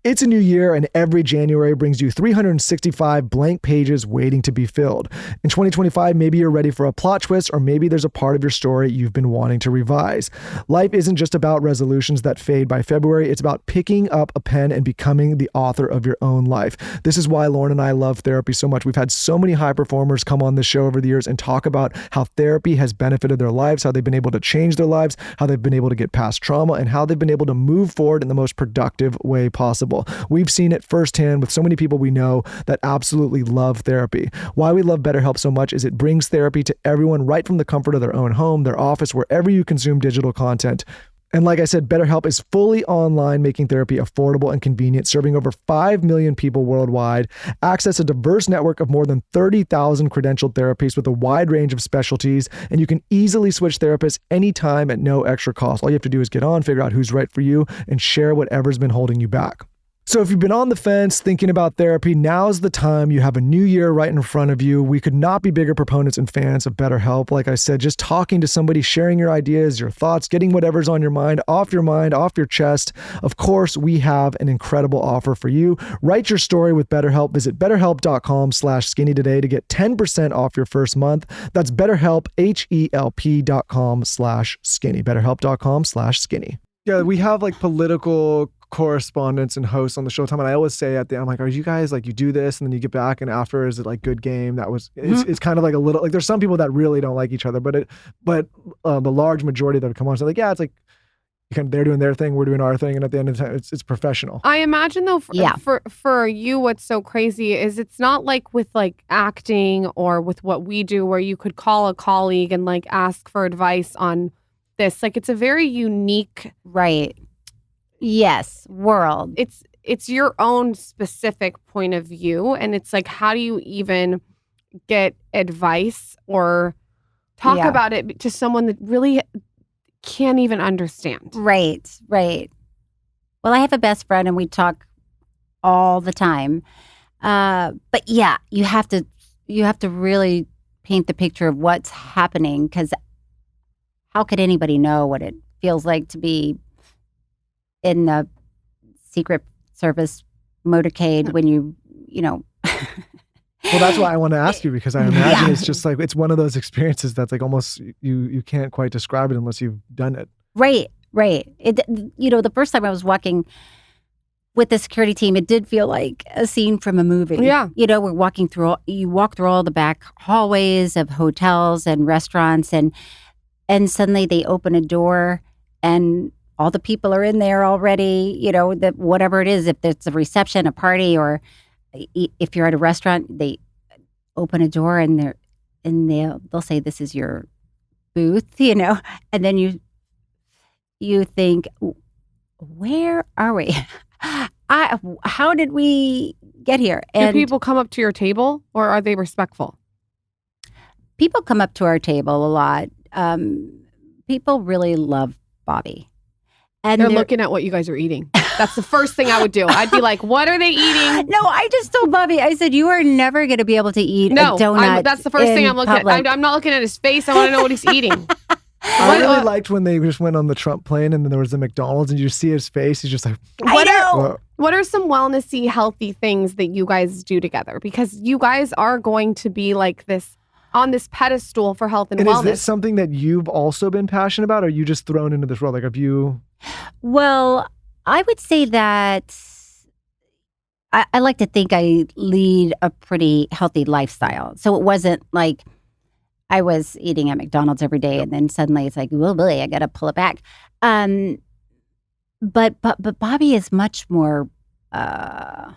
It's a new year, and every January brings you 365 blank pages waiting to be filled. In 2025, maybe you're ready for a plot twist, or maybe there's a part of your story you've been wanting to revise. Life isn't just about resolutions that fade by February. It's about picking up a pen and becoming the author of your own life. This is why Lauren and I love therapy so much. We've had so many high performers come on this show over the years and talk about how therapy has benefited their lives, how they've been able to change their lives, how they've been able to get past trauma, and how they've been able to move forward in the most productive way possible. We've seen it firsthand with so many people we know that absolutely love therapy. Why we love BetterHelp so much is it brings therapy to everyone right from the comfort of their own home, their office, wherever you consume digital content. And like I said, BetterHelp is fully online, making therapy affordable and convenient, serving over 5 million people worldwide. Access a diverse network of more than 30,000 credentialed therapists with a wide range of specialties, and you can easily switch therapists anytime at no extra cost. All you have to do is get on, figure out who's right for you, and share whatever's been holding you back. So if you've been on the fence thinking about therapy, now's the time. You have a new year right in front of you. We could not be bigger proponents and fans of BetterHelp. Like I said, just talking to somebody, sharing your ideas, your thoughts, getting whatever's on your mind, off your chest. Of course, we have an incredible offer for you. Write your story with BetterHelp. Visit betterhelp.com/skinny today to get 10% off your first month. That's BetterHelp, HELP.com/skinny. BetterHelp.com/skinny. Yeah, we have like political correspondents and hosts on the Showtime, and I always say at the end, I'm like, are you guys like, you do this and then you get back and after, is it like good game? It's kind of like a little, like there's some people that really don't like each other, but the large majority that come on, so like, yeah, it's like they're doing their thing, we're doing our thing, and at the end of the time, it's professional. I imagine though, for you, what's so crazy is it's not like with like acting or with what we do, where you could call a colleague and like ask for advice on this. Like it's a very unique, right? Yes, world. It's your own specific point of view, and it's like, how do you even get advice or talk about it to someone that really can't even understand? Right. Well, I have a best friend, and we talk all the time. But yeah, you have to really paint the picture of what's happening, because how could anybody know what it feels like to be in the Secret Service motorcade when you know. Well, that's why I want to ask you, because I imagine it's just like, it's one of those experiences that's like almost, you can't quite describe it unless you've done it. Right. The first time I was walking with the security team, it did feel like a scene from a movie. Yeah. We're walking through, you walk through all the back hallways of hotels and restaurants, and suddenly they open a door and all the people are in there already, that whatever it is, if it's a reception, a party, or if you're at a restaurant, they open a door and they'll say, this is your booth, and then you think, where are we? How did we get here? And do people come up to your table, or are they respectful? People come up to our table a lot. People really love Bobby. And they're looking at what you guys are eating. That's the first thing I would do. I'd be like, what are they eating? No, I just told Bobby, I said, you are never going to be able to eat a donut. That's the first thing I'm looking at. I'm not looking at his face. I want to know what he's eating. I really liked when they just went on the Trump plane and then there was the McDonald's and you see his face. He's just like, what are some wellnessy, healthy things that you guys do together? Because you guys are going to be like this on this pedestal for health and And wellness. is this something that you've also been passionate about, or are you just thrown into this world? Like, have you? Well, I would say that I like to think I lead a pretty healthy lifestyle. So it wasn't like I was eating at McDonald's every day and then suddenly it's like, well, boy, I got to pull it back. But Bobby is much more, I'll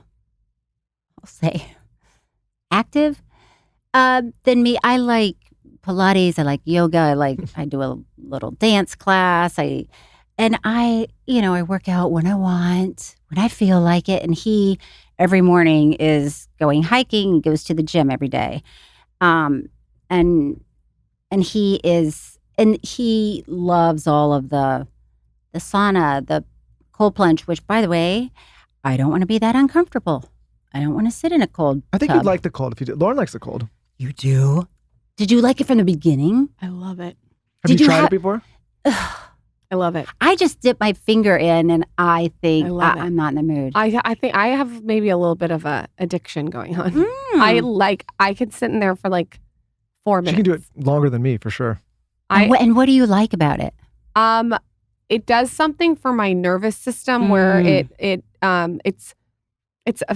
say, active than me. I like Pilates. I like yoga. I do a little dance class. I work out when I want, when I feel like it. And he every morning is going hiking and goes to the gym every day. And he loves all of the sauna, the cold plunge, which, by the way, I don't want to be that uncomfortable. I don't want to sit in a cold I think tub. you'd like the cold if you did. Lauren likes the cold. You do? Did you like it from the beginning? I love it. Have you tried it before? I love it. I just dip my finger in and I think I love it. I'm not in the mood. I think I have maybe a little bit of a addiction going on. Mm. I could sit in there for like 4 minutes. She can do it longer than me for sure. And what do you like about it? It does something for my nervous system where it's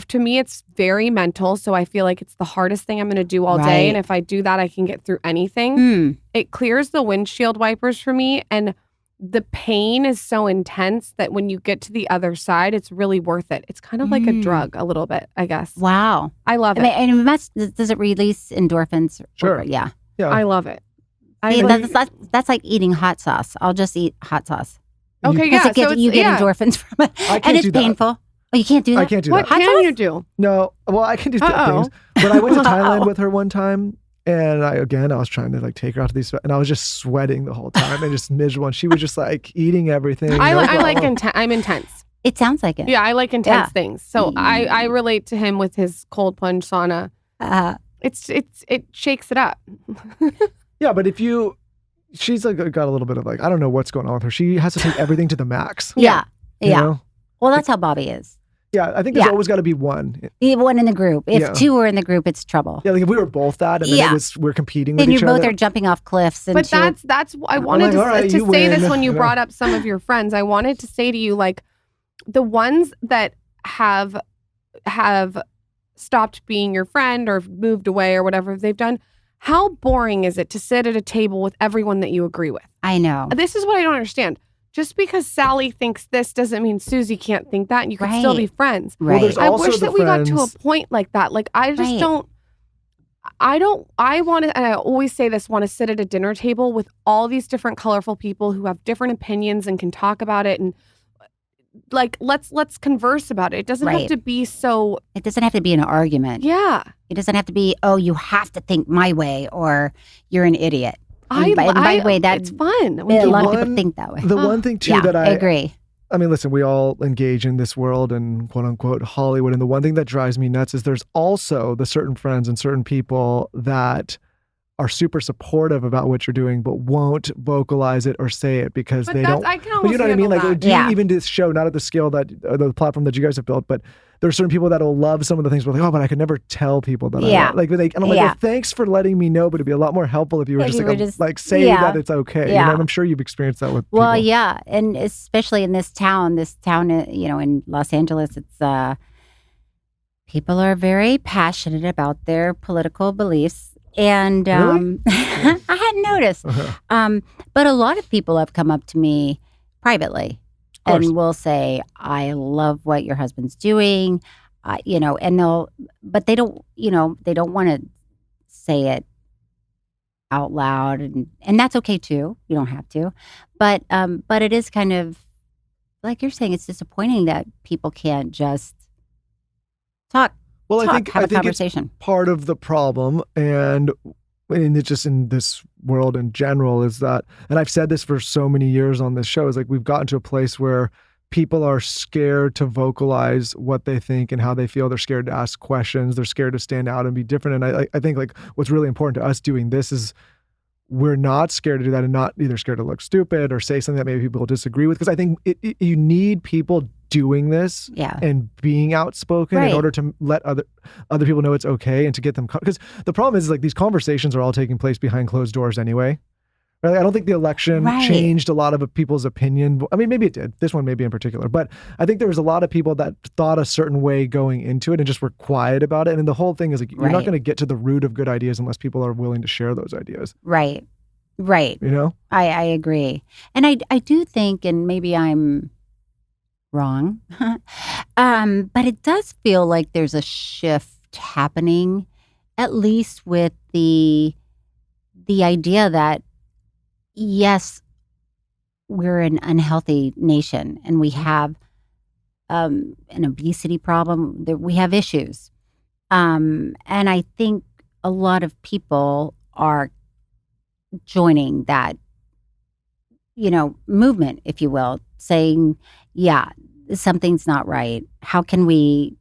to me it's very mental, so I feel like it's the hardest thing I'm going to do all day, Right. and if I do that I can get through anything. Mm. It clears the windshield wipers for me, and the pain is so intense that when you get to the other side it's really worth it. It's kind of like a drug a little bit, I guess. Wow. I love it. And does it release endorphins? Sure. Yeah. Yeah. I love it. See, that's like eating hot sauce. I'll just eat hot sauce. Okay, Because yeah. you get endorphins from it. I can't And it's do that. painful. Oh, you can't do that? I can't do What that. can you do? No. Well, I can do Uh-oh. things. But I went to Uh-oh. Thailand with her one time, and I was trying to take her out to these, and I was just sweating the whole time and just miserable. And she was just eating everything. I'm intense. It sounds like it. Yeah, I like intense Yeah. things. So I relate to him with his cold plunge sauna. It shakes it up. Yeah, but she's got a little bit of I don't know what's going on with her. She has to take everything to the max. Yeah. You Yeah. know? Well, that's how Bobby is. Yeah, I think there's Yeah. always got to be one. One in the group. If Yeah. two are in the group, it's trouble. Yeah, like if we were both that, and then Yeah. we're competing with Then each you both other. are jumping off cliffs. But that's I wanted all right, to you say this win. when you Yeah. brought up some of your friends. I wanted to say to you, the ones that have stopped being your friend or moved away or whatever they've done. How boring is it to sit at a table with everyone that you agree with? I know. This is what I don't understand. Just because Sally thinks this doesn't mean Susie can't think that, and you can still be friends. Right. Well, there's I also wish the that we got to a friends- point like that. I just Right. don't. I want to, and I always say this, want to sit at a dinner table with all these different colorful people who have different opinions and can talk about it, and let's converse about it. It doesn't have Right. to be so. It doesn't have to be an argument. Yeah. It doesn't have to be, oh, you have to think my way or you're an idiot. And by the way, it's fun. a lot of one- people think that way. The one thing too Yeah, that I agree. I mean, listen, we all engage in this world and quote unquote Hollywood. And the one thing that drives me nuts is there's also the certain friends and certain people that are super supportive about what you're doing, but won't vocalize it or say it because But they that's, don't. I can But almost you know what I mean? handle that. Doing Yeah. even this show, not at the scale that the platform that you guys have built, but there's certain people that will love some of the things. But but I could never tell people that. Yeah. And I'm like, Yeah. well, thanks for letting me know, but it'd be a lot more helpful if you were If just you were just- say yeah. that it's okay. Yeah. And I'm sure you've experienced that with Well, people. yeah, and especially in this town, in Los Angeles, it's people are very passionate about their political beliefs, and Really? I hadn't noticed. But a lot of people have come up to me privately Of course. and will say, "I love what your husband's doing," and but they don't want to say it out loud, and that's okay too. You don't have to, but it is kind of like you're saying. It's disappointing that people can't just talk. Well, have a I think it's conversation. part of the problem, and it's just in this world in general is that, and I've said this for so many years on this show, is we've gotten to a place where people are scared to vocalize what they think and how they feel. They're scared to ask questions. They're scared to stand out and be different. And I think what's really important to us doing this is we're not scared to do that and not either scared to look stupid or say something that maybe people disagree with. Because I think you need people doing this and being outspoken in order to let other people know it's okay and to get them, because the problem is like these conversations are all taking place behind closed doors anyway. Right? I don't think the election changed a lot of people's opinion. I mean, maybe it did. This one maybe in particular. But I think there was a lot of people that thought a certain way going into it and just were quiet about it. And then the whole thing is like, you're not going to get to the root of good ideas unless people are willing to share those ideas. Right. You know? I agree. And I do think, and maybe I'm wrong, but it does feel like there's a shift happening, at least with the idea that, yes, we're an unhealthy nation and we have an obesity problem. We have issues. And I think a lot of people are joining that, movement, if you will, saying, yeah, something's not right. How can we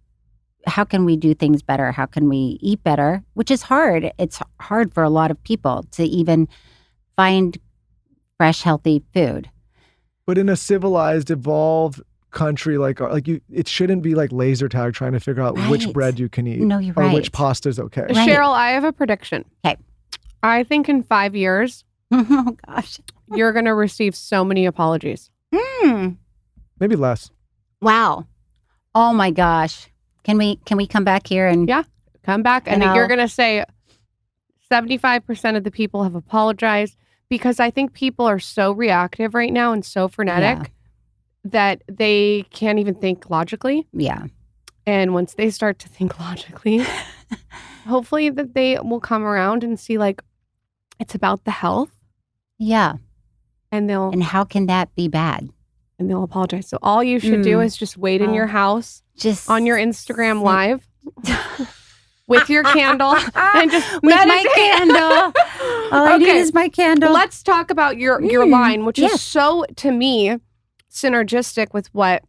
do things better? How can we eat better? Which is hard. It's hard for a lot of people to even find fresh, healthy food. But in a civilized, evolved country like you, it shouldn't be like laser tag trying to figure out which bread you can eat. No, you're or which pasta is okay. Right. Cheryl, I have a prediction. Okay. I think in 5 years, oh gosh, you're going to receive so many apologies. Maybe less. Wow. Oh my gosh. Can we come back here and come back and you're going to say 75% of the people have apologized, because I think people are so reactive right now and so frenetic that they can't even think logically. Yeah. And once they start to think logically, hopefully that they will come around and see like it's about the health. Yeah. And how can that be bad? And they'll apologize. So all you should do is just wait in your house, just on your Instagram live with your candle and just with my candle. All I need is my candle. Let's talk about your line, which is so, to me, synergistic with what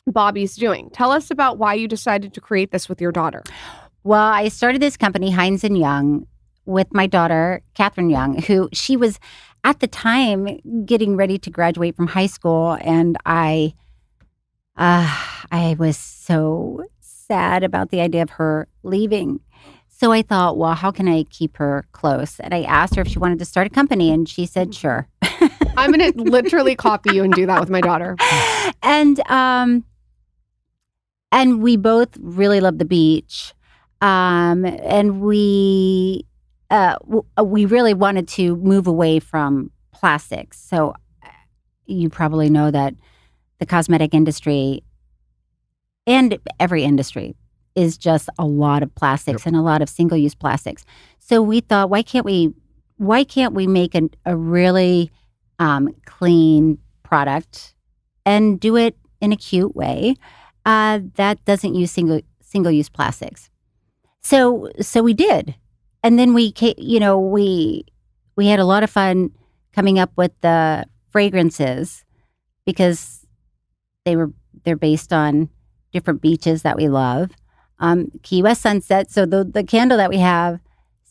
Bobby's doing. Tell us about why you decided to create this with your daughter. Well, I started this company, Hines & Young, with my daughter, Catherine Young, who she was at the time getting ready to graduate from high school. And I was so sad about the idea of her leaving. So I thought, well, how can I keep her close? And I asked her if she wanted to start a company, and she said, sure. I'm going to literally copy you and do that with my daughter. And we both really love the beach. And we really wanted to move away from plastics. So you probably know that the cosmetic industry and every industry is just a lot of plastics and a lot of single-use plastics. So we thought, why can't we make a really clean product and do it in a cute way that doesn't use single-use plastics? So we did, and then we had a lot of fun coming up with the fragrances because they're based on different beaches that we love. Key West sunset. So the candle that we have,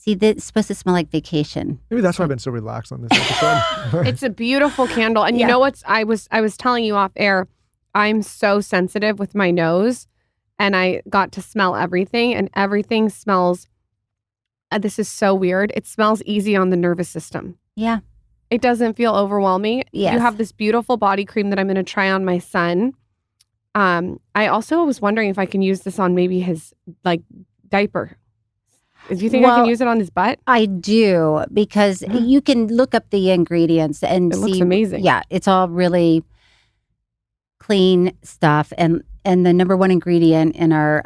it's supposed to smell like vacation. Maybe that's why I've been so relaxed on this episode. It's a beautiful candle. And you know what? I was telling you off air, I'm so sensitive with my nose, and I got to smell everything, and everything smells, this is so weird. It smells easy on the nervous system. Yeah. It doesn't feel overwhelming. Yes. You have this beautiful body cream that I'm going to try on my son. I also was wondering if I can use this on maybe his diaper. Do you think I can use it on his butt? I do, because you can look up the ingredients and see. It looks amazing. Yeah, it's all really clean stuff. And the number one ingredient in our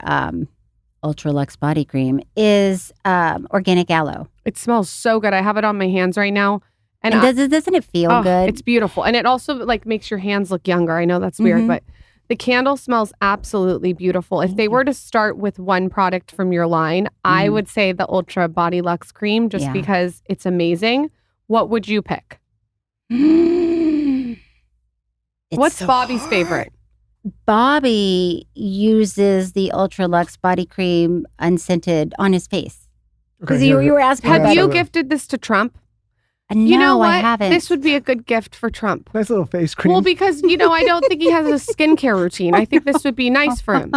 Ultra Luxe body cream is organic aloe. It smells so good. I have it on my hands right now. And doesn't it feel good? It's beautiful. And it also makes your hands look younger. I know that's weird, but the candle smells absolutely beautiful. If they were to start with one product from your line, I would say the Ultra Body Luxe Cream, just because it's amazing. What would you pick? What's so Bobby's favorite? Bobby uses the Ultra Luxe body cream unscented on his face. Because you were asking Have you gifted this to Trump? No, You know what? I haven't. This would be a good gift for Trump. Nice little face cream. Well, because, I don't think he has a skincare routine. I think this would be nice for him.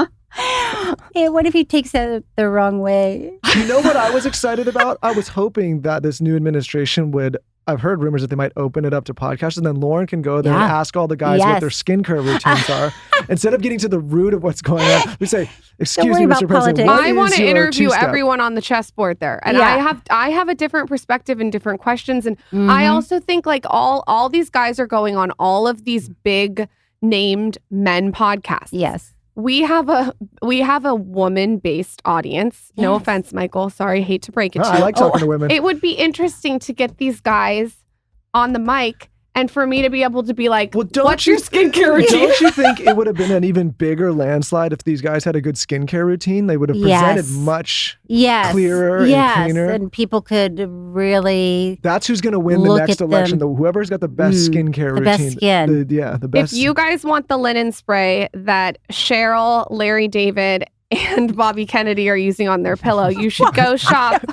Hey, what if he takes it the wrong way? You know what I was excited about? I was hoping that this new administration would. I've heard rumors that they might open it up to podcasts, and then Lauren can go there and ask all the guys what their skincare routines are. Instead of getting to the root of what's going on, we say, "Excuse me, Mr. President, politics. I want to interview two-step?" everyone on the chessboard there, and I have a different perspective and different questions, and I also think like all these guys are going on all of these big named men podcasts. Yes. We have a woman-based audience. No offense, Michael. Sorry, hate to break it to you. I like talking to women. It would be interesting to get these guys on the mic and for me to be able to be like, what's your skincare routine? Don't you think it would have been an even bigger landslide if these guys had a good skincare routine? They would have presented much clearer and cleaner. And people could really. That's who's going to win the next election. Whoever's got the best skincare routine. The best skin. The best. If you guys want the linen spray that Cheryl, Larry David, and Bobby Kennedy are using on their pillow, you should go shop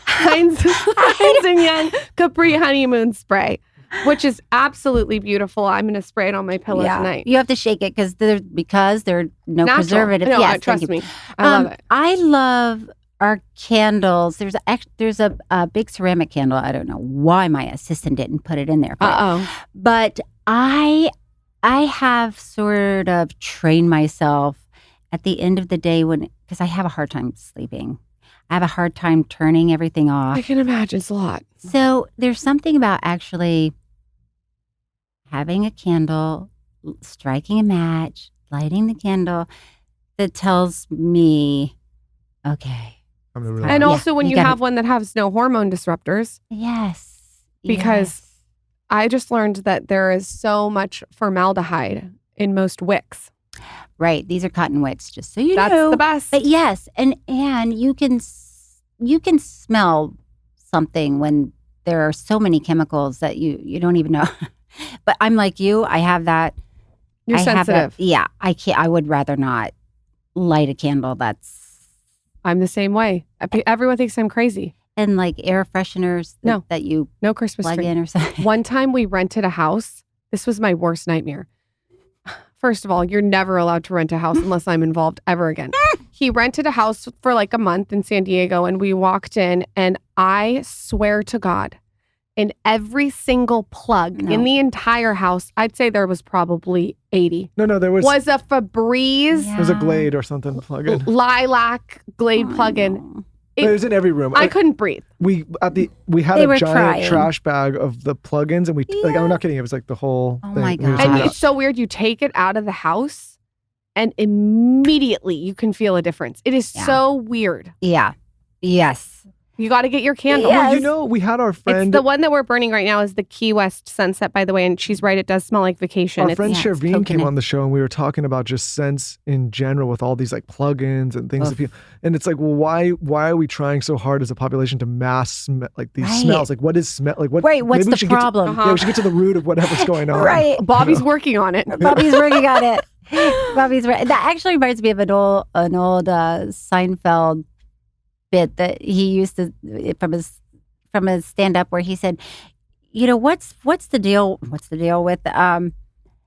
Hines and Young Capri Honeymoon Spray, which is absolutely beautiful. I'm going to spray it on my pillow tonight. You have to shake it because there are no Natural. preservatives. No, yes, trust me. I love it. I love our candles. There's a big ceramic candle. I don't know why my assistant didn't put it in there. But I have sort of trained myself at the end of the day because I have a hard time sleeping. I have a hard time turning everything off. I can imagine it's a lot. So there's something about actually having a candle, striking a match, lighting the candle that tells me, okay. And also when you have one that has no hormone disruptors. Yes. Because I just learned that there is so much formaldehyde in most wicks. Right. These are cotton wicks, just so you know. That's the best. But yes, and you can smell something when there are so many chemicals that you don't even know. But I'm like you. I have that. You're sensitive. I can't. I would rather not light a candle. I'm the same way. Everyone thinks I'm crazy. And like air fresheners that you no Christmas plug tree in or something. One time we rented a house. This was my worst nightmare. First of all, you're never allowed to rent a house unless I'm involved ever again. He rented a house for like a month in San Diego, and we walked in, and I swear to God, in every single plug in the entire house, I'd say there was probably 80. No, there was a Febreze. There was a Glade or something plug-in. Lilac Glade plug-in. It was in every room. I couldn't breathe. We had a giant trash bag of the plugins, and I'm not kidding. It was like the whole thing. My God. And it's so weird. You take it out of the house, and immediately you can feel a difference. It is so weird. Yeah. Yes. You got to get your candle. Yes. Well, we had our friend. It's the one that we're burning right now is the Key West Sunset, by the way. And she's right. It does smell like vacation. Our friend Sherveen came on the show, and we were talking about just scents in general with all these like plugins and things. And it's like, well, why are we trying so hard as a population to mass like these smells? Like, what is smell? Like, what? Right. What's the problem? We should get to the root of whatever's going on. Right. Bobby's working on it. Bobby's working on it. Bobby's right. That actually reminds me of an old Seinfeld bit that he used to from his stand-up where he said, what's the deal with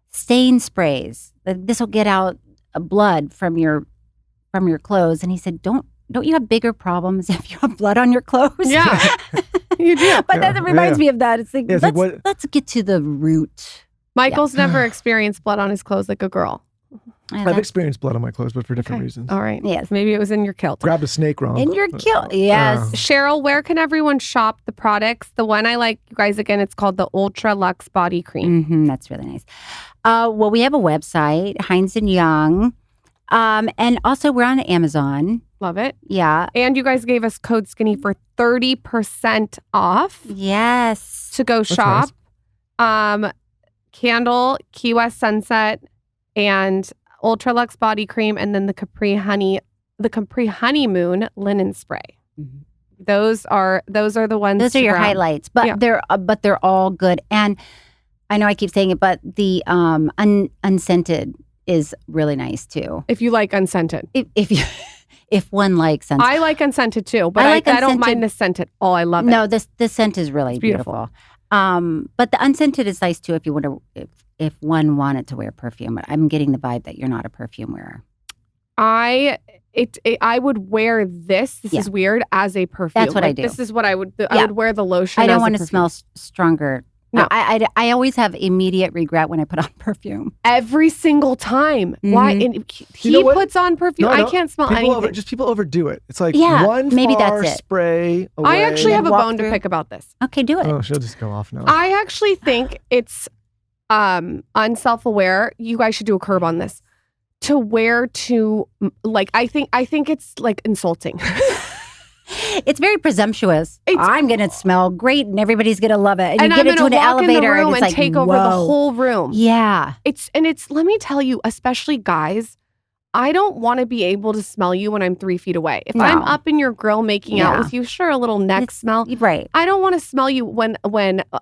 stain sprays? This will get out blood from your clothes. And he said, don't you have bigger problems if you have blood on your clothes? Yeah, you do. But that reminds me of that. It's like, let's get to the root. Michael's never experienced blood on his clothes like a girl. I've experienced blood on my clothes, but for different reasons. All right. Yes. Maybe it was in your kilt. Grabbed a snake wrong. In your kilt. Yes. Cheryl, where can everyone shop the products? The one I like, you guys, again, it's called the Ultra Luxe Body Cream. That's really nice. Well, we have a website, Hines and Young. And also we're on Amazon. Love it. Yeah. And you guys gave us code Skinny for 30% off. Yes. To go shop. Nice. Candle, Key West Sunset, and Ultra Luxe Body Cream, and then the Capri Honeymoon Linen Spray. Mm-hmm. Those are the ones. Those are your highlights, but they're all good. And I know I keep saying it, but the unscented is really nice too. If you like unscented, if if one likes unscented. I like unscented too, but I don't mind the scent at all. I love it. No, this scent is really beautiful. But the unscented is nice too if you want to, if one wanted to wear perfume. I'm getting the vibe that you're not a perfume wearer. I would wear this. This is weird, as a perfume. That's what I do. This is what I would. I would wear the lotion. I don't want to smell stronger. No, I always have immediate regret when I put on perfume. Every single time. Mm-hmm. Why? And he puts on perfume. I can't smell anything. People overdo it. It's like one maybe far that's it. spray away. I actually have a bone to pick about this. Okay, do it. Oh, she'll just go off now. I actually think it's unself-aware. You guys should do a curb on this. To wear to, like, I think it's like insulting. It's very presumptuous. I'm going to smell great and everybody's going to love it. And you get into an elevator in the room and it's like, take over the whole room. Yeah. It's, let me tell you, especially guys, I don't want to be able to smell you when I'm 3 feet away. If I'm up in your grill making out with you, sure, a little neck smell. Right. I don't want to smell you when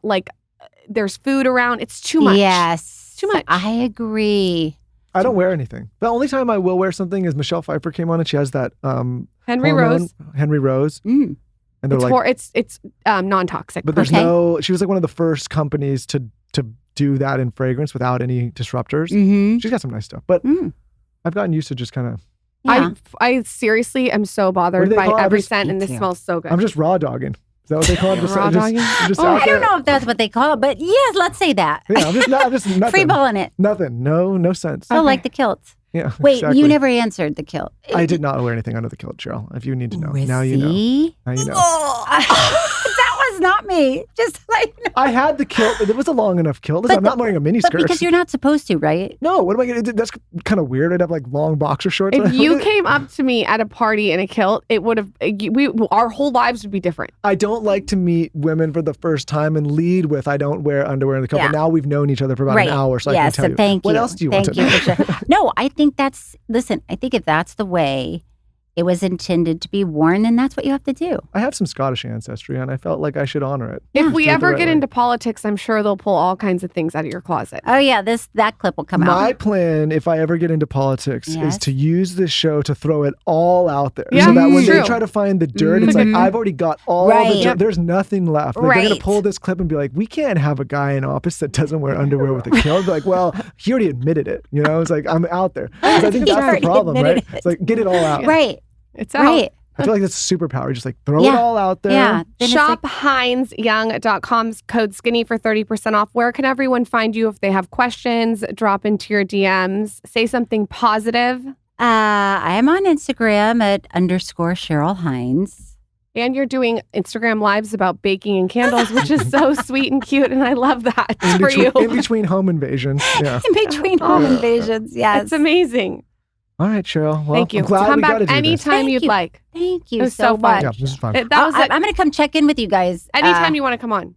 like there's food around. It's too much. Yes. Too much. I agree. I don't wear anything. The only time I will wear something is Michelle Pfeiffer came on and she has that Henry Rose. And they're it's non-toxic. But there's she was like one of the first companies to do that in fragrance without any disruptors. Mm-hmm. She's got some nice stuff. But I've gotten used to just kind of I seriously am so bothered by every scent, and this smells so good. I'm just raw dogging. Is that what they call it? Raw dogging? I don't know if that's what they call it, but yes, let's say that. Yeah, I'm just nothing. Freeballing it. Nothing. No sense. So like the kilts. Yeah. Wait, exactly. you never answered the kilt. I did not wear anything under the kilt, Cheryl. If you need to know. Rissy? Now you know. Now you know. That was not me. Just like I had the kilt. It was a long enough kilt. I'm not wearing a mini skirt. But because you're not supposed to, right? No. What am I going to do? That's kind of weird. I'd have like long boxer shorts. If you came up to me at a party in a kilt, it would have. Our whole lives would be different. I don't like to meet women for the first time and lead with I don't wear underwear in the kilt. But now we've known each other for about an hour, so I can tell you. Thank you. What else do you want to know? For sure. No, I think that's. Listen, I think if that's the way it was intended to be worn, then that's what you have to do. I have some Scottish ancestry, and I felt like I should honor it. If we ever get into politics, I'm sure they'll pull all kinds of things out of your closet. Oh yeah, that clip will come out. My plan, if I ever get into politics, is to use this show to throw it all out there, yeah, so that when they try to find the dirt, it's like I've already got all the dirt. There's nothing left. Like, they're gonna pull this clip and be like, "We can't have a guy in office that doesn't wear underwear with a kilt." Be like, well, he already admitted it. You know, it's like I'm out there. I think that's the problem, right? It's like get it all out. Right. It's out. Right. I feel like that's a superpower. Just like throw it all out there. Yeah. Shop HinesYoung.com's code skinny for 30% off. Where can everyone find you if they have questions? Drop into your DMs. Say something positive. I am on Instagram at _Cheryl Hines. And you're doing Instagram lives about baking and candles, which is so sweet and cute. And I love that for you. In between home invasions. Yeah. In between home invasions. Yes. It's amazing. All right, Cheryl. Well, thank you. I'm glad come we got back to do anytime you'd like. Thank you so much. Yeah, this is fun. That was I'm going to come check in with you guys. Anytime you want to come on.